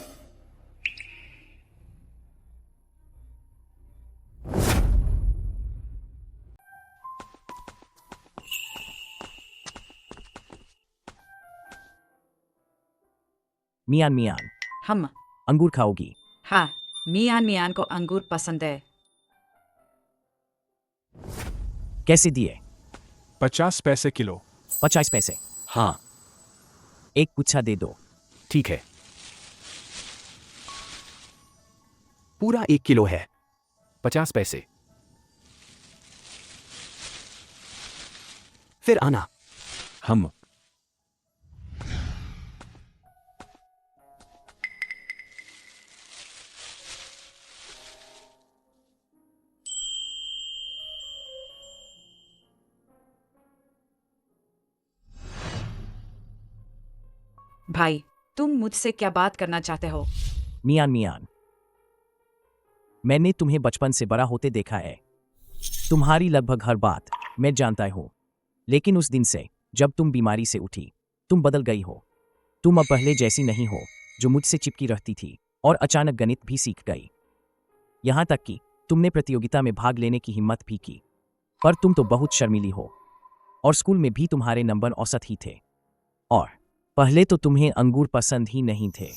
मियान, हम अंगूर खाओगी? हाँ, मियान को अंगूर पसंद है। कैसे दिए? 50 पैसे किलो। 50 पैसे? हाँ। एक गुच्छा दे दो। ठीक है। पूरा 1 किलो है। 50 पैसे। फिर आना। हम भाई, तुम मुझसे क्या बात करना चाहते हो? मियान, मैंने तुम्हें बचपन से बड़ा होते देखा है। तुम्हारी लगभग हर बात मैं जानता हूँ, लेकिन उस दिन से जब तुम बीमारी से उठी, तुम बदल गई हो। तुम अब पहले जैसी नहीं हो, जो मुझसे चिपकी रहती थी और अचानक गणित भी सीख गई। यहाँ तक कि तुमने प्रतियोगिता में भाग लेने की हिम्मत भी की, पर तुम तो बहुत शर्मीली हो और स्कूल में भी तुम्हारे नंबर औसत ही थे। और पहले तो तुम्हें अंगूर पसंद ही नहीं थे।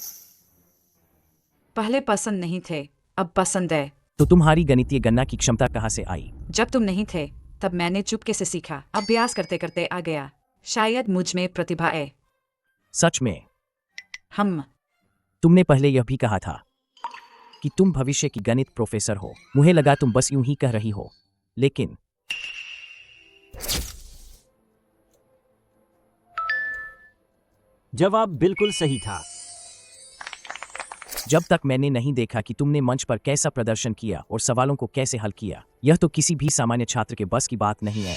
पहले पसंद नहीं थे, अब पसंद है। तो तुम्हारी गणितीय गणना की क्षमता कहाँ से आई? जब तुम नहीं थे तब मैंने चुपके से सीखा। अभ्यास करते करते आ गया। शायद मुझ में प्रतिभा है। सच में? हम तुमने पहले यह भी कहा था कि तुम भविष्य की गणित प्रोफेसर हो। मुझे लगा तुम बस यूं ही कह रही हो, लेकिन जवाब बिल्कुल सही था। जब तक मैंने नहीं देखा कि तुमने मंच पर कैसा प्रदर्शन किया और सवालों को कैसे हल किया, यह तो किसी भी सामान्य छात्र के बस की बात नहीं है।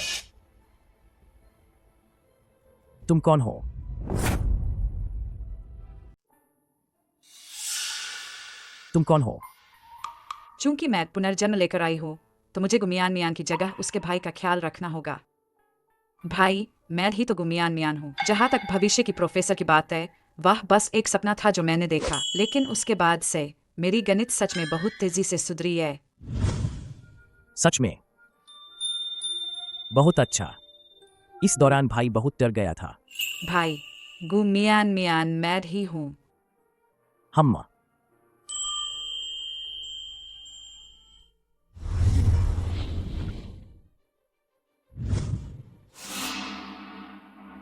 तुम कौन हो? तुम कौन हो? चूंकि मैं पुनर्जन्म लेकर आई हूँ तो मुझे गुमियान मियान की जगह उसके भाई का ख्याल रखना होगा। भाई, मैं ही तो गुमियान मियान हूँ। जहाँ तक भविष्य की प्रोफेसर की बात है, वह बस एक सपना था जो मैंने देखा, लेकिन उसके बाद से मेरी गणित सच में बहुत तेजी से सुधरी है। सच में? बहुत अच्छा। इस दौरान भाई बहुत डर गया था। भाई, गुमियान मियान मैं ही हूँ। हम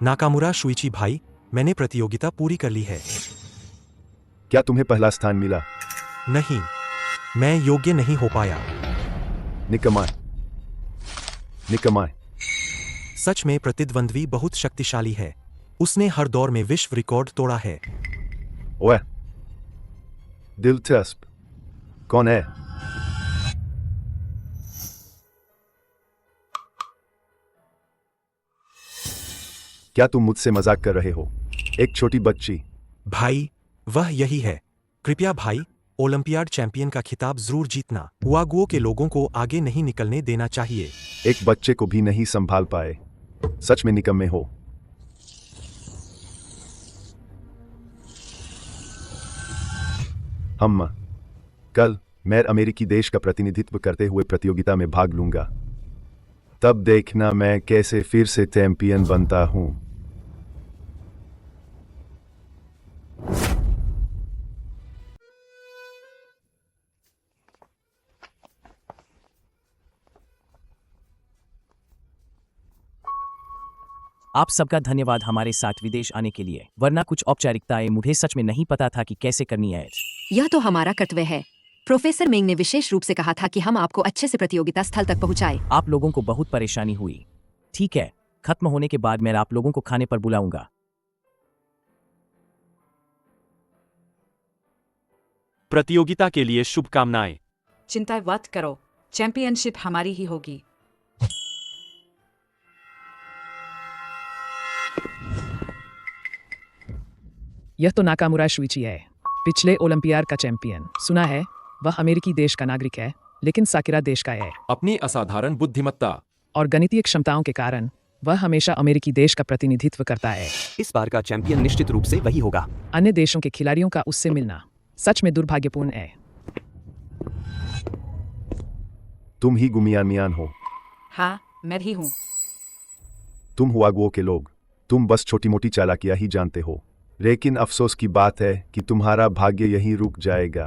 नाकामुरा शुइची भाई, मैंने प्रतियोगिता पूरी कर ली है। क्या तुम्हें पहला स्थान मिला? नहीं, मैं योग्य नहीं हो पाया। निकम्मा। सच में प्रतिद्वंद्वी बहुत शक्तिशाली है। उसने हर दौर में विश्व रिकॉर्ड तोड़ा है। ओए, दिलचस्प। कौन है? क्या तुम मुझसे मजाक कर रहे हो? एक छोटी बच्ची। भाई, वह यही है। कृपया भाई, ओलंपियाड चैंपियन का खिताब जरूर जीतना। हुआगुओ के लोगों को आगे नहीं निकलने देना चाहिए। एक बच्चे को भी नहीं संभाल पाए। सच में निकम्मे हो। हम कल मैं अमेरिकी देश का प्रतिनिधित्व करते हुए प्रतियोगिता में भाग लूंगा। तब देखना मैं कैसे फिर से चैंपियन बनता हूं। आप सबका धन्यवाद हमारे साथ विदेश आने के लिए, वरना कुछ औपचारिकताएं मुझे सच में नहीं पता था कि कैसे करनी है। यह तो हमारा कर्तव्य है। प्रोफेसर मेंग ने विशेष रूप से कहा था कि हम आपको अच्छे से प्रतियोगिता स्थल तक पहुंचाए। आप लोगों को बहुत परेशानी हुई। ठीक है, खत्म होने के बाद मैं आप लोगों को खाने पर बुलाऊंगा। प्रतियोगिता के लिए शुभकामनाएं। चिंता मत करो, चैंपियनशिप हमारी ही होगी। यह तो नाकामुरा शुइची है, पिछले ओलंपियाड का चैंपियन। सुना है वह अमेरिकी देश का नागरिक है, लेकिन साकिरा देश का है। अपनी असाधारण बुद्धिमत्ता और गणितीय क्षमताओं के कारण वह हमेशा अमेरिकी देश का प्रतिनिधित्व करता है। इस बार का चैंपियन निश्चित रूप से वही होगा। अन्य देशों के खिलाड़ियों का उससे मिलना सच में दुर्भाग्यपूर्ण है। तुम ही गुमियान मियान हो। हाँ, मैं ही हूँ। तुम हुआगुओ के लोग, तुम बस छोटी मोटी चालाकियां ही जानते हो। लेकिन अफसोस की बात है कि तुम्हारा भाग्य यहीं रुक जाएगा।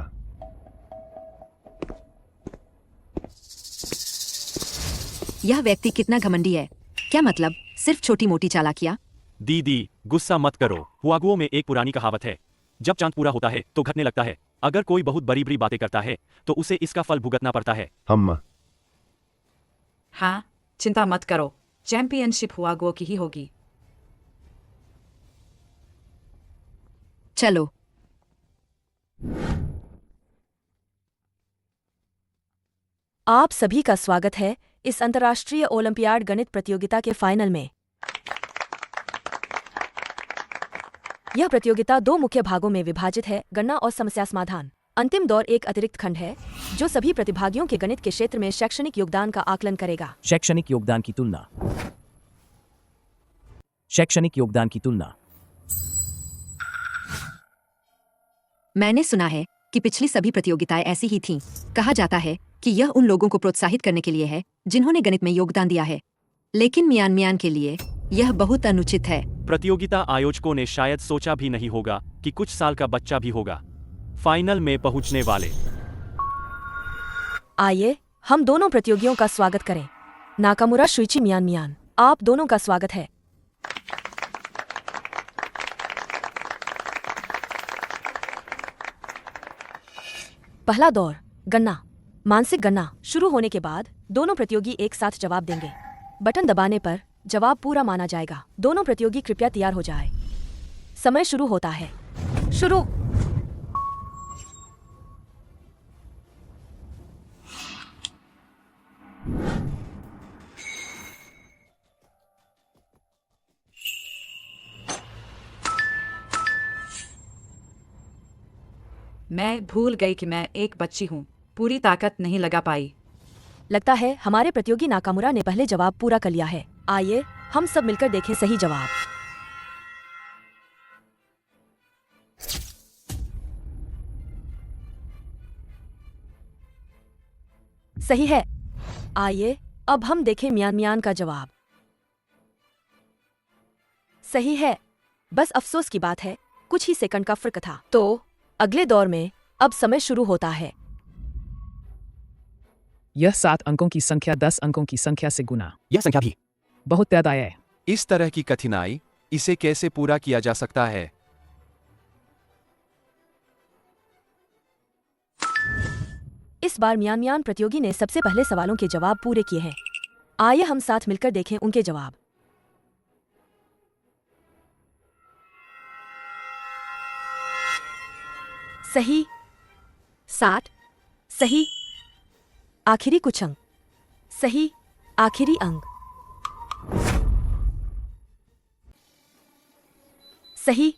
यह व्यक्ति कितना घमंडी है। क्या मतलब, सिर्फ छोटी मोटी चालाकियां? दीदी, गुस्सा मत करो। हुआगुओ में एक पुरानी कहावत है, जब चांद पूरा होता है तो घटने लगता है। अगर कोई बहुत बड़ी बड़ी बातें करता है तो उसे इसका फल भुगतना पड़ता है। हम हाँ, चिंता मत करो, चैंपियनशिप हुआगुओ की ही होगी। चलो। आप सभी का स्वागत है इस अंतर्राष्ट्रीय ओलंपियाड गणित प्रतियोगिता के फाइनल में। यह प्रतियोगिता 2 मुख्य भागों में विभाजित है, गणना और समस्या समाधान। अंतिम दौर एक अतिरिक्त खंड है जो सभी प्रतिभागियों के गणित के क्षेत्र में शैक्षणिक योगदान का आकलन करेगा। शैक्षणिक योगदान की तुलना। शैक्षणिक योगदान की तुलना। मैंने सुना है कि पिछली सभी प्रतियोगिताएं ऐसी ही थीं। कहा जाता है कि यह उन लोगों को प्रोत्साहित करने के लिए है जिन्होंने गणित में योगदान दिया है, लेकिन मियान मियान के लिए यह बहुत अनुचित है। प्रतियोगिता आयोजकों ने शायद सोचा भी नहीं होगा कि कुछ साल का बच्चा भी होगा फाइनल में पहुंचने वाले। आइए हम दोनों प्रतियोगियों का स्वागत करें। नाकामुरा शुइची मियान मियान, आप दोनों का स्वागत है। पहला दौर, गणना। मानसिक गणना शुरू होने के बाद दोनों प्रतियोगी एक साथ जवाब देंगे। बटन दबाने पर जवाब पूरा माना जाएगा। दोनों प्रतियोगी कृपया तैयार हो जाए। समय शुरू होता है। शुरू। मैं भूल गई कि मैं एक बच्ची हूँ, पूरी ताकत नहीं लगा पाई। लगता है हमारे प्रतियोगी नाकामुरा ने पहले जवाब पूरा कर लिया है। आइए हम सब मिलकर देखें सही जवाब। सही है। आइए अब हम देखें मियान का जवाब। सही है। बस अफसोस की बात है, कुछ ही सेकंड का फर्क था। तो अगले दौर में अब समय शुरू होता है। यह 7 अंकों की संख्या 10 अंकों की संख्या से गुना। यह संख्या भी बहुत ज्यादा है। इस तरह की कठिनाई, इसे कैसे पूरा किया जा सकता है? इस बार मियान प्रतियोगी ने सबसे पहले सवालों के जवाब पूरे किए हैं। आइए हम साथ मिलकर देखें उनके जवाब। सही। 60। सही। आखिरी कुछ अंक। सही। आखिरी अंक। सही।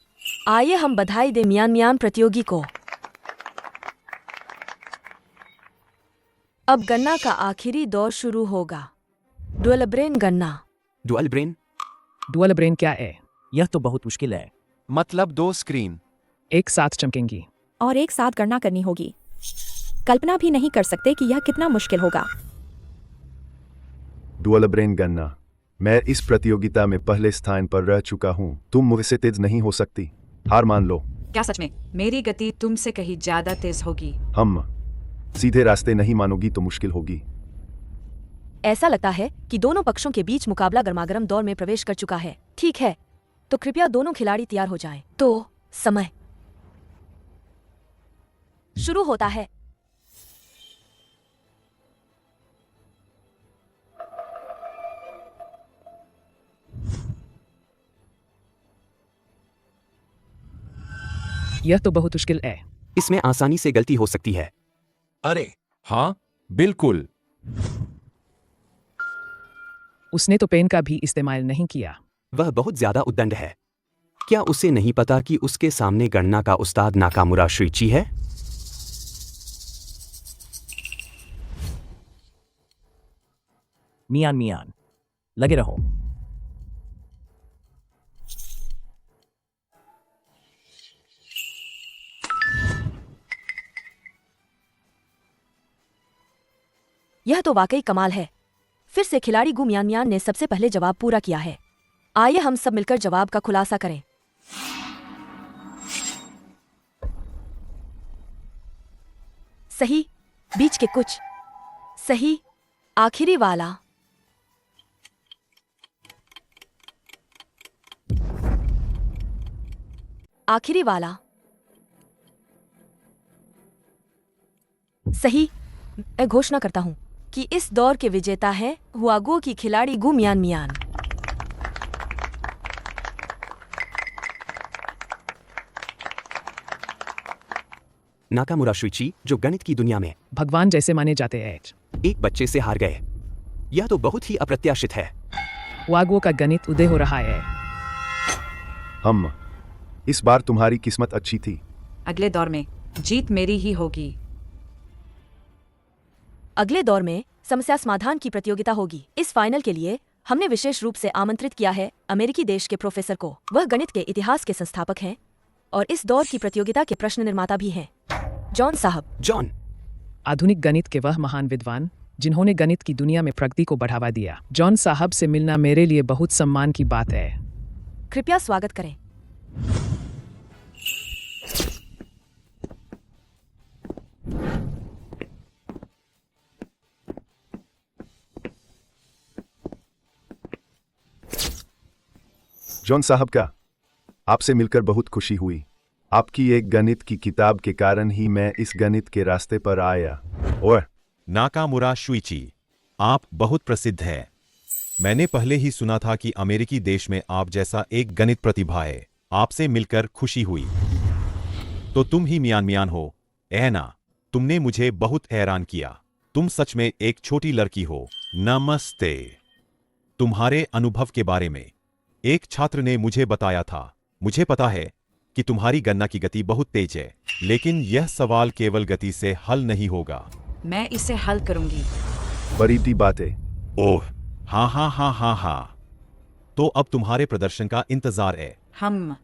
आइए हम बधाई दें मियान प्रतियोगी को। अब गन्ना का आखिरी दौर शुरू होगा। डुअल ब्रेन गन्ना। Dual brain? डुअल ब्रेन क्या है? यह तो बहुत मुश्किल है। मतलब 2 स्क्रीन एक साथ चमकेंगी और एक साथ गणना करनी होगी। कल्पना भी नहीं कर सकते कि यह कितना मुश्किल होगा। डुअल ब्रेन गन्ना। मैं इस प्रतियोगिता में पहले स्थान पर रह चुका हूँ। तुम मुझसे तेज नहीं हो सकती। हार मान लो। क्या सच में? मेरी गति तुमसे कहीं ज्यादा तेज होगी। हम सीधे रास्ते नहीं मानोगी तो मुश्किल होगी। ऐसा लगता है कि दोनों पक्षों के बीच मुकाबला गर्मागर्म दौर में प्रवेश कर चुका है। ठीक है, तो कृपया दोनों खिलाड़ी तैयार हो जाएं। तो समय शुरू होता है। यह तो बहुत मुश्किल है। इसमें आसानी से गलती हो सकती है। अरे हाँ, बिल्कुल। उसने तो पेन का भी इस्तेमाल नहीं किया। वह बहुत ज्यादा उद्दंड है। क्या उसे नहीं पता कि उसके सामने गणना का उस्ताद नाकामुरा शुइची है? मियान लगे रहो। यह तो वाकई कमाल है। फिर से खिलाड़ी गु मियान ने सबसे पहले जवाब पूरा किया है। आइए हम सब मिलकर जवाब का खुलासा करें। सही। बीच के कुछ। सही। आखिरी वाला। आखिरी वाला। सही। मैं घोषणा करता हूं कि इस दौर के विजेता हैं हुआगो की खिलाड़ी गु मियान। नाकामुरा शुइची, जो गणित की दुनिया में भगवान जैसे माने जाते हैं, एक बच्चे से हार गए। यह तो बहुत ही अप्रत्याशित है। हुआगो का गणित उदय हो रहा है। हम इस बार तुम्हारी किस्मत अच्छी थी। अगले दौर में जीत मेरी ही होगी। अगले दौर में समस्या समाधान की प्रतियोगिता होगी। इस फाइनल के लिए हमने विशेष रूप से आमंत्रित किया है अमेरिकी देश के प्रोफेसर को। वह गणित के इतिहास के संस्थापक हैं और इस दौर की प्रतियोगिता के प्रश्न निर्माता भी हैं। जॉन साहब। जॉन, आधुनिक गणित के वह महान विद्वान जिन्होंने गणित की दुनिया में प्रगति को बढ़ावा दिया। जॉन साहब से मिलना मेरे लिए बहुत सम्मान की बात है। कृपया स्वागत करें। जॉन साहब का आपसे मिलकर बहुत खुशी हुई। आपकी एक गणित की किताब के कारण ही मैं इस गणित के रास्ते पर आया। और नाकामुरा शुइची, आप बहुत प्रसिद्ध हैं। मैंने पहले ही सुना था कि अमेरिकी देश में आप जैसा एक गणित प्रतिभा है। आपसे मिलकर खुशी हुई। तो तुम ही मियान हो, है ना? तुमने मुझे बहुत हैरान किया। तुम सच में एक छोटी लड़की हो। नमस्ते। तुम्हारे अनुभव के बारे में एक छात्र ने मुझे बताया था। मुझे पता है कि तुम्हारी गणना की गति बहुत तेज है, लेकिन यह सवाल केवल गति से हल नहीं होगा। मैं इसे हल करूंगी। बड़ी बातें। ओह, हाँ। तो अब तुम्हारे प्रदर्शन का इंतजार है। हम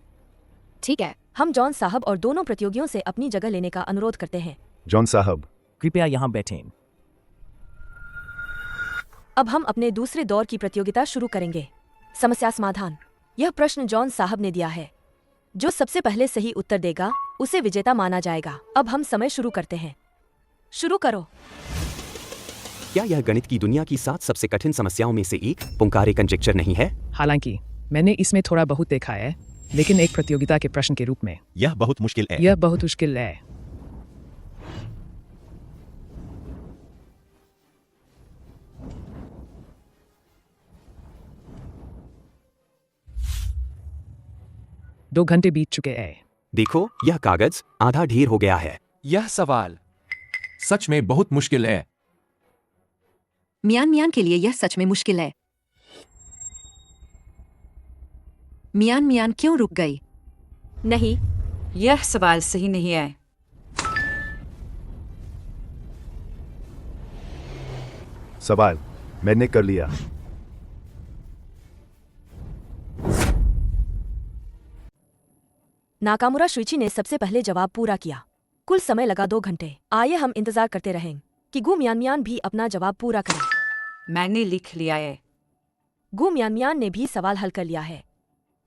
ठीक है, हम जॉन साहब और दोनों प्रतियोगियों से अपनी जगह लेने का अनुरोध करते हैं। जॉन साहब, कृपया यहाँ बैठें। अब हम अपने दूसरे दौर की प्रतियोगिता शुरू करेंगे। समस्या समाधान। यह प्रश्न जॉन साहब ने दिया है। जो सबसे पहले सही उत्तर देगा उसे विजेता माना जाएगा। अब हम समय शुरू करते हैं। शुरू करो। क्या यह गणित की दुनिया की 7 सबसे कठिन समस्याओं में से एक पुंकारे कंजेक्चर नहीं है? हालांकि मैंने इसमें थोड़ा बहुत देखा है, लेकिन एक प्रतियोगिता के प्रश्न के रूप में यह बहुत मुश्किल है। यह बहुत मुश्किल है। दो घंटे बीत चुके हैं। देखो, यह कागज आधा ढेर हो गया है। यह सवाल सच में बहुत मुश्किल है। मियान के लिए यह सच में मुश्किल है। मियान क्यों रुक गई? नहीं, यह सवाल सही नहीं है। सवाल मैंने कर लिया। नाकामुरा शुइची ने सबसे पहले जवाब पूरा किया। कुल समय लगा 2 घंटे। आइए हम इंतजार करते रहें कि गु मियान भी अपना जवाब पूरा करे। मैंने लिख लिया है। गु मियान ने भी सवाल हल कर लिया है।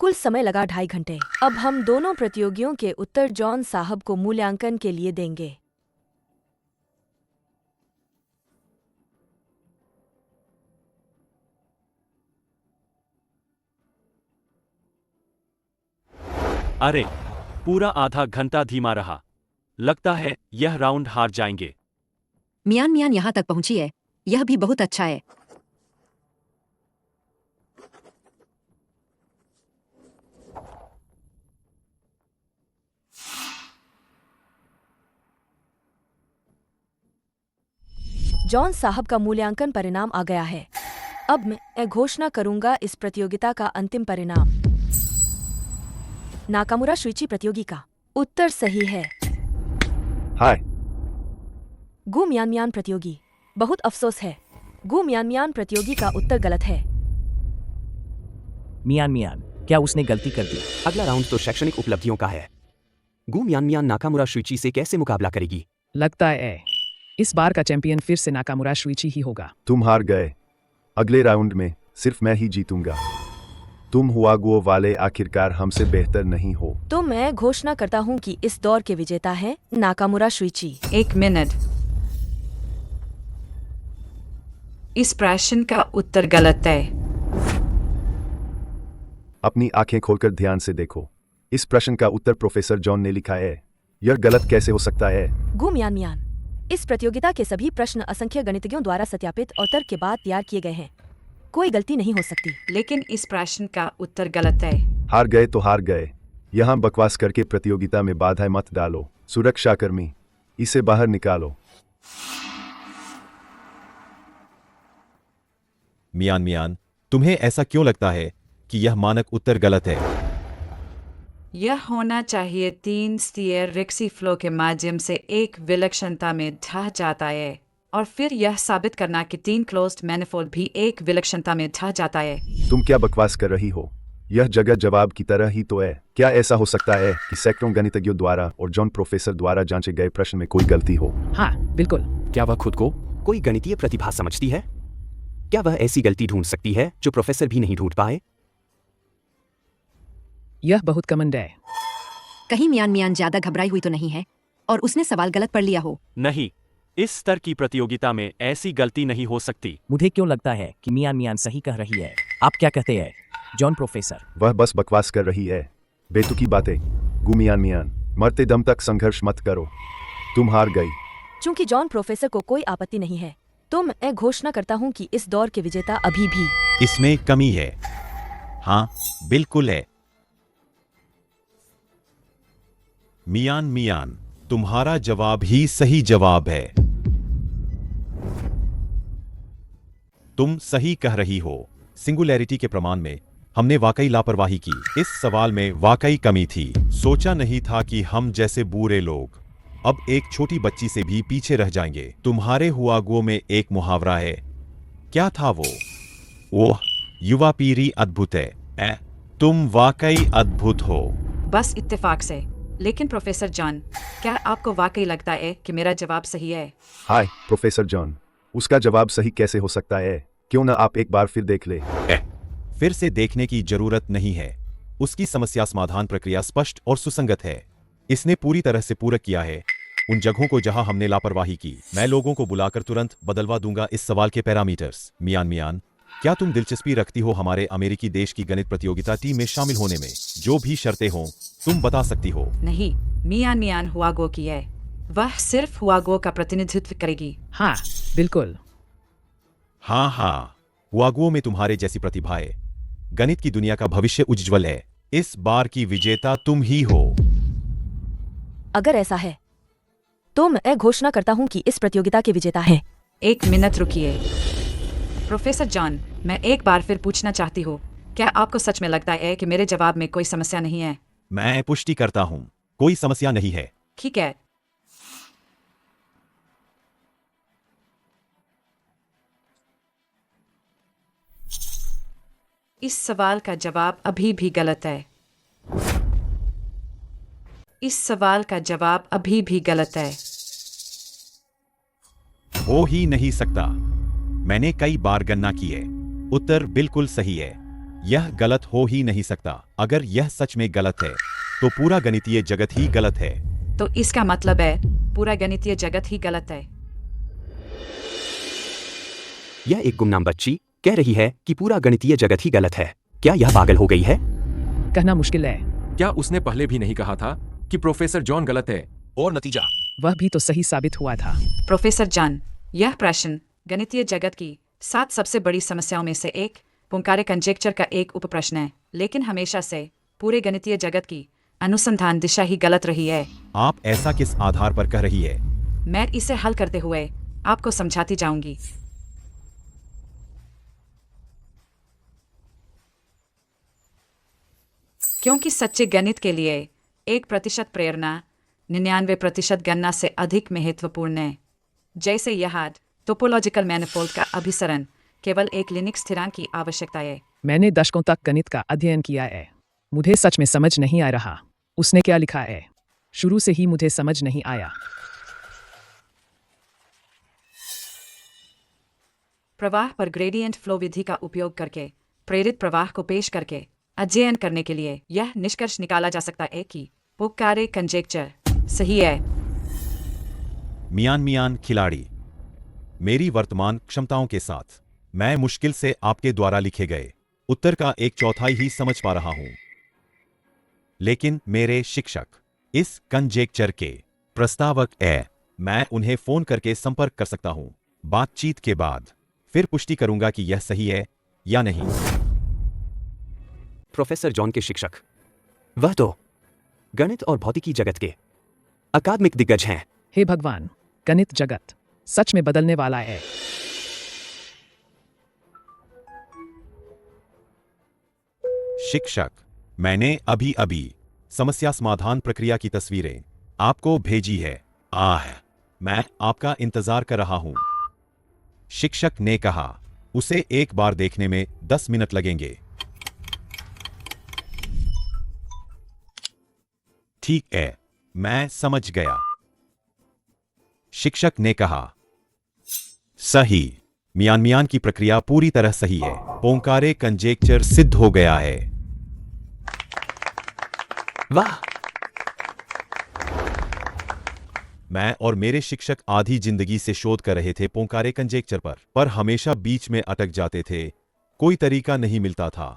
कुल समय लगा 2.5 घंटे। अब हम दोनों प्रतियोगियों के उत्तर जॉन साहब को मूल्यांकन के लिए देंगे। अरे, पूरा आधा घंटा धीमा रहा। लगता है यह राउंड हार जाएंगे। मियान यहाँ तक पहुंची है। यह भी बहुत अच्छा है। जॉन साहब का मूल्यांकन परिणाम आ गया है। अब मैं घोषणा करूंगा इस प्रतियोगिता का अंतिम परिणाम। नाकामुरा शुइची प्रतियोगी का उत्तर सही है। हाय। गु मियान प्रतियोगी, बहुत अफसोस है। गु मियान प्रतियोगी का उत्तर गलत है। मियान, क्या उसने गलती कर दी? अगला राउंड तो शैक्षणिक उपलब्धियों का है। गु मियान नाकामुरा शुइची से कैसे मुकाबला करेगी? लगता है इस बार का चैंपियन फिर से नाकामुरा शुइची ही होगा। तुम हार गए। अगले राउंड में सिर्फ मैं ही जीतूंगा। तुम हुआगुओ वाले आखिरकार हमसे बेहतर नहीं हो। तो मैं घोषणा करता हूं कि इस दौर के विजेता हैं नाकामुरा शुइची। 1 मिनट। इस प्रश्न का उत्तर गलत है। अपनी आंखें खोलकर ध्यान से देखो। इस प्रश्न का उत्तर प्रोफेसर जॉन ने लिखा है। यह गलत कैसे हो सकता है? गु मियान, इस प्रतियोगिता के सभी प्रश्न असंख्य गणितज्ञों द्वारा सत्यापित और तर्क के बाद तैयार किए गए हैं। कोई गलती नहीं हो सकती। लेकिन इस प्रश्न का उत्तर गलत है। हार गए तो हार गए। यहाँ बकवास करके प्रतियोगिता में बाधाएं मत डालो। सुरक्षाकर्मी, इसे बाहर निकालो। मियान, तुम्हें ऐसा क्यों लगता है कि यह मानक उत्तर गलत है? यह होना चाहिए 3 स्टीयर रिक्सी फ्लो के माध्यम से एक विलक्षणता में ढह जाता है, और फिर यह साबित करना कि 3 क्लोज्ड मैनिफोल्ड भी एक विलक्षणता में ढह जाता है। तुम क्या बकवास कर रही हो? यह जगह जवाब की तरह ही तो है। क्या ऐसा हो सकता है कि सैकड़ों गणितज्ञों द्वारा और जॉन प्रोफेसर द्वारा जांचे गए प्रश्न में कोई गलती हो? हाँ, बिल्कुल। क्या वह खुद को कोई गणितीय प्रतिभा समझती है? क्या वह ऐसी गलती ढूंढ सकती है जो प्रोफेसर भी नहीं ढूंढ पाए? यह बहुत कमंड है। कहीं मियान ज्यादा घबराई हुई तो नहीं है और उसने सवाल गलत पढ़ लिया हो? नहीं, इस स्तर की प्रतियोगिता में ऐसी गलती नहीं हो सकती। मुझे क्यों लगता है कि मियान सही कह रही है? आप क्या कहते हैं जॉन प्रोफेसर? वह बस बकवास कर रही है। बेतुकी बातें। गु मियान, मरते दम तक संघर्ष मत करो। तुम हार गई। चूंकि जॉन प्रोफेसर को कोई आपत्ति नहीं है, तो मैं घोषणा करता हूं कि इस दौर के विजेता अभी भी। इसमें कमी है। हाँ, बिल्कुल है। मियान, तुम्हारा जवाब ही सही जवाब है। तुम सही कह रही हो। सिंगुलैरिटी के प्रमाण में हमने वाकई लापरवाही की। इस सवाल में वाकई कमी थी। सोचा नहीं था कि हम जैसे बुरे लोग अब एक छोटी बच्ची से भी पीछे रह जाएंगे। तुम्हारे हुआगुओ में एक मुहावरा है, क्या था वो? ओह, युवा पीढ़ी अद्भुत है। तुम वाकई अद्भुत हो। बस इत्तेफाक से। लेकिन प्रोफेसर जॉन, क्या आपको वाकई लगता है कि मेरा जवाब सही है? हाय प्रोफेसर जॉन, उसका जवाब सही कैसे हो सकता है? क्यों ना आप एक बार फिर देख ले। फिर से देखने की जरूरत नहीं है। उसकी समस्या समाधान प्रक्रिया स्पष्ट और सुसंगत है। इसने पूरी तरह से पूरक किया है उन जगहों को जहां हमने लापरवाही की। मैं लोगों को बुलाकर तुरंत बदलवा दूंगा इस सवाल के पैरामीटर्स। मियान, क्या तुम दिलचस्पी रखती हो हमारे अमेरिकी देश की गणित प्रतियोगिता टीम में शामिल होने में? जो भी शर्तें हों तुम बता सकती हो। नहीं, मियान हुआगो की है। वह सिर्फ हुआगो का प्रतिनिधित्व करेगी। हाँ, बिल्कुल। हाँ, हुआगुओ में तुम्हारे जैसी प्रतिभा है। गणित की दुनिया का भविष्य उज्जवल है। इस बार की विजेता तुम ही हो। अगर ऐसा है तो मैं घोषणा करता हूं कि इस प्रतियोगिता के विजेता हैं। 1 मिनट रुकिए। प्रोफेसर जॉन, मैं एक बार फिर पूछना चाहती हूँ, क्या आपको सच में लगता है कि मेरे जवाब में कोई समस्या नहीं है? मैं पुष्टि करता हूं, कोई समस्या नहीं है। ठीक है। इस सवाल का जवाब अभी भी गलत है। इस सवाल का जवाब अभी भी गलत है। हो ही नहीं सकता। मैंने कई बार गणना की है। उत्तर बिल्कुल सही है। यह गलत हो ही नहीं सकता। अगर यह सच में गलत है तो पूरा गणितीय जगत ही गलत है। तो इसका मतलब है पूरा गणितीय जगत ही गलत है। यह एक गुमनाम बच्ची कह रही है कि पूरा गणितीय जगत ही गलत है। क्या यह पागल हो गई है? कहना मुश्किल है। क्या उसने पहले भी नहीं कहा था कि प्रोफेसर जॉन गलत है? और नतीजा वह भी तो सही साबित हुआ था। प्रोफेसर जॉन, यह प्रश्न गणितीय जगत की 7 सबसे बड़ी समस्याओं में से एक पोंकारे कंजेक्चर का एक उप प्रश्न है, लेकिन हमेशा से पूरे गणितीय जगत की अनुसंधान दिशा ही गलत रही है। आप ऐसा किस आधार पर कह रही है? मैं इसे हल करते हुए आपको समझाती जाऊंगी। क्योंकि सच्चे गणित के लिए 1% प्रेरणा 99% गणना से अधिक महत्वपूर्ण है। जैसे यह टोपोलॉजिकल मैनिफोल्ड का अभिसरण केवल एक लिनिक स्थिरांक की आवश्यकता है। मैंने दशकों तक गणित का अध्ययन किया है। मुझे सच में समझ नहीं आ रहा उसने क्या लिखा है। शुरू से ही मुझे समझ नहीं आया। प्रवाह पर ग्रेडियंट फ्लो विधि का उपयोग करके प्रेरित प्रवाह को पेश करके अध्ययन करने के लिए यह निष्कर्ष निकाला जा सकता है कि पोंकारे कंजेक्चर सही है। मियान खिलाड़ी, मेरी वर्तमान क्षमताओं के साथ मैं मुश्किल से आपके द्वारा लिखे गए उत्तर का 1/4 ही समझ पा रहा हूं। लेकिन मेरे शिक्षक इस कंजेक्चर के प्रस्तावक है। मैं उन्हें फोन करके संपर्क कर सकता हूं। बातचीत के बाद फिर पुष्टि करूंगा कि यह सही है या नहीं। प्रोफेसर जॉन के शिक्षक, वह तो गणित और भौतिकी जगत के अकादमिक दिग्गज हैं। हे भगवान, गणित जगत सच में बदलने वाला है। शिक्षक, मैंने अभी समस्या समाधान प्रक्रिया की तस्वीरें आपको भेजी है। मैं आपका इंतजार कर रहा हूं। शिक्षक ने कहा उसे एक बार देखने में 10 मिनट लगेंगे। ठीक है, मैं समझ गया। शिक्षक ने कहा सही। मियान की प्रक्रिया पूरी तरह सही है। पोंकारे कंजेक्चर सिद्ध हो गया है। वाह! मैं और मेरे शिक्षक आधी जिंदगी से शोध कर रहे हाँ पोंकारे कंजेक्चर पर हमेशा बीच में अटक जाते थे। कोई तरीका नहीं मिलता था।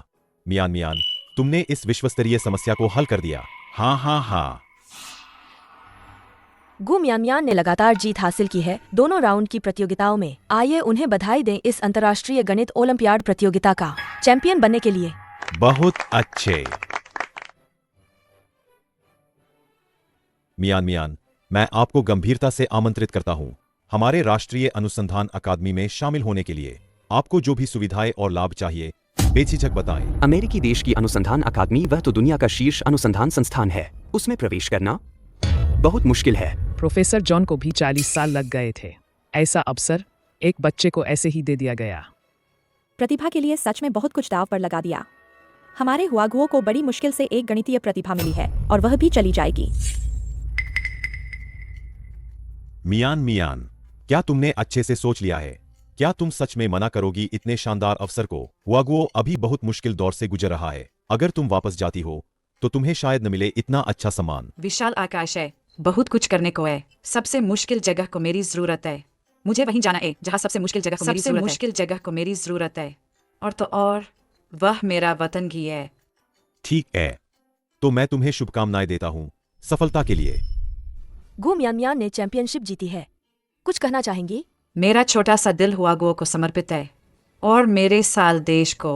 मियान, तुमने इस विश्वस्तरीय समस्या को हल कर दिया। हाँ। गु मियान ने लगातार जीत हासिल की है दोनों राउंड की प्रतियोगिताओं में। आइए उन्हें बधाई दें इस अंतर्राष्ट्रीय गणित ओलंपियाड प्रतियोगिता का चैंपियन बनने के लिए। बहुत अच्छे। मियान, मैं आपको गंभीरता से आमंत्रित करता हूं हमारे राष्ट्रीय अनुसंधान अकादमी में शामिल होने के लिए। आपको जो भी सुविधाएं और लाभ चाहिए बेझिझक बताएं। अमेरिकी देश की अनुसंधान अकादमी वह तो दुनिया का शीर्ष अनुसंधान संस्थान है, उसमें प्रवेश करना बहुत मुश्किल है। प्रोफेसर जॉन को भी 40 साल लग गए थे। ऐसा अवसर एक बच्चे को ऐसे ही दे दिया गया। प्रतिभा के लिए सच में बहुत कुछ दांव पर लगा दिया। हमारे हुआगुओ को बड़ी मुश्किल से एक गणितीय प्रतिभा मिली है और वह भी चली जाएगी। मियान, क्या तुमने अच्छे से सोच लिया है? क्या तुम सच में मना करोगी इतने शानदार अवसर को? हुआगुओ अभी बहुत मुश्किल दौर से गुजर रहा है। अगर तुम वापस जाती हो तो तुम्हें शायद न मिले इतना अच्छा सम्मान। विशाल आकाश है, बहुत कुछ करने को है। सबसे मुश्किल जगह को मेरी जरूरत है। मुझे वहीं जाना है जहाँ सबसे मुश्किल जगह को मेरी जरूरत है। और वह मेरा वतन ही है। ठीक है, तो मैं तुम्हें शुभकामनाएं देता हूँ सफलता के लिए। गु म्यान ने चैंपियनशिप जीती है, कुछ कहना चाहेंगी? मेरा छोटा सा दिल हुआगुओ को समर्पित है और मेरे साल देश को।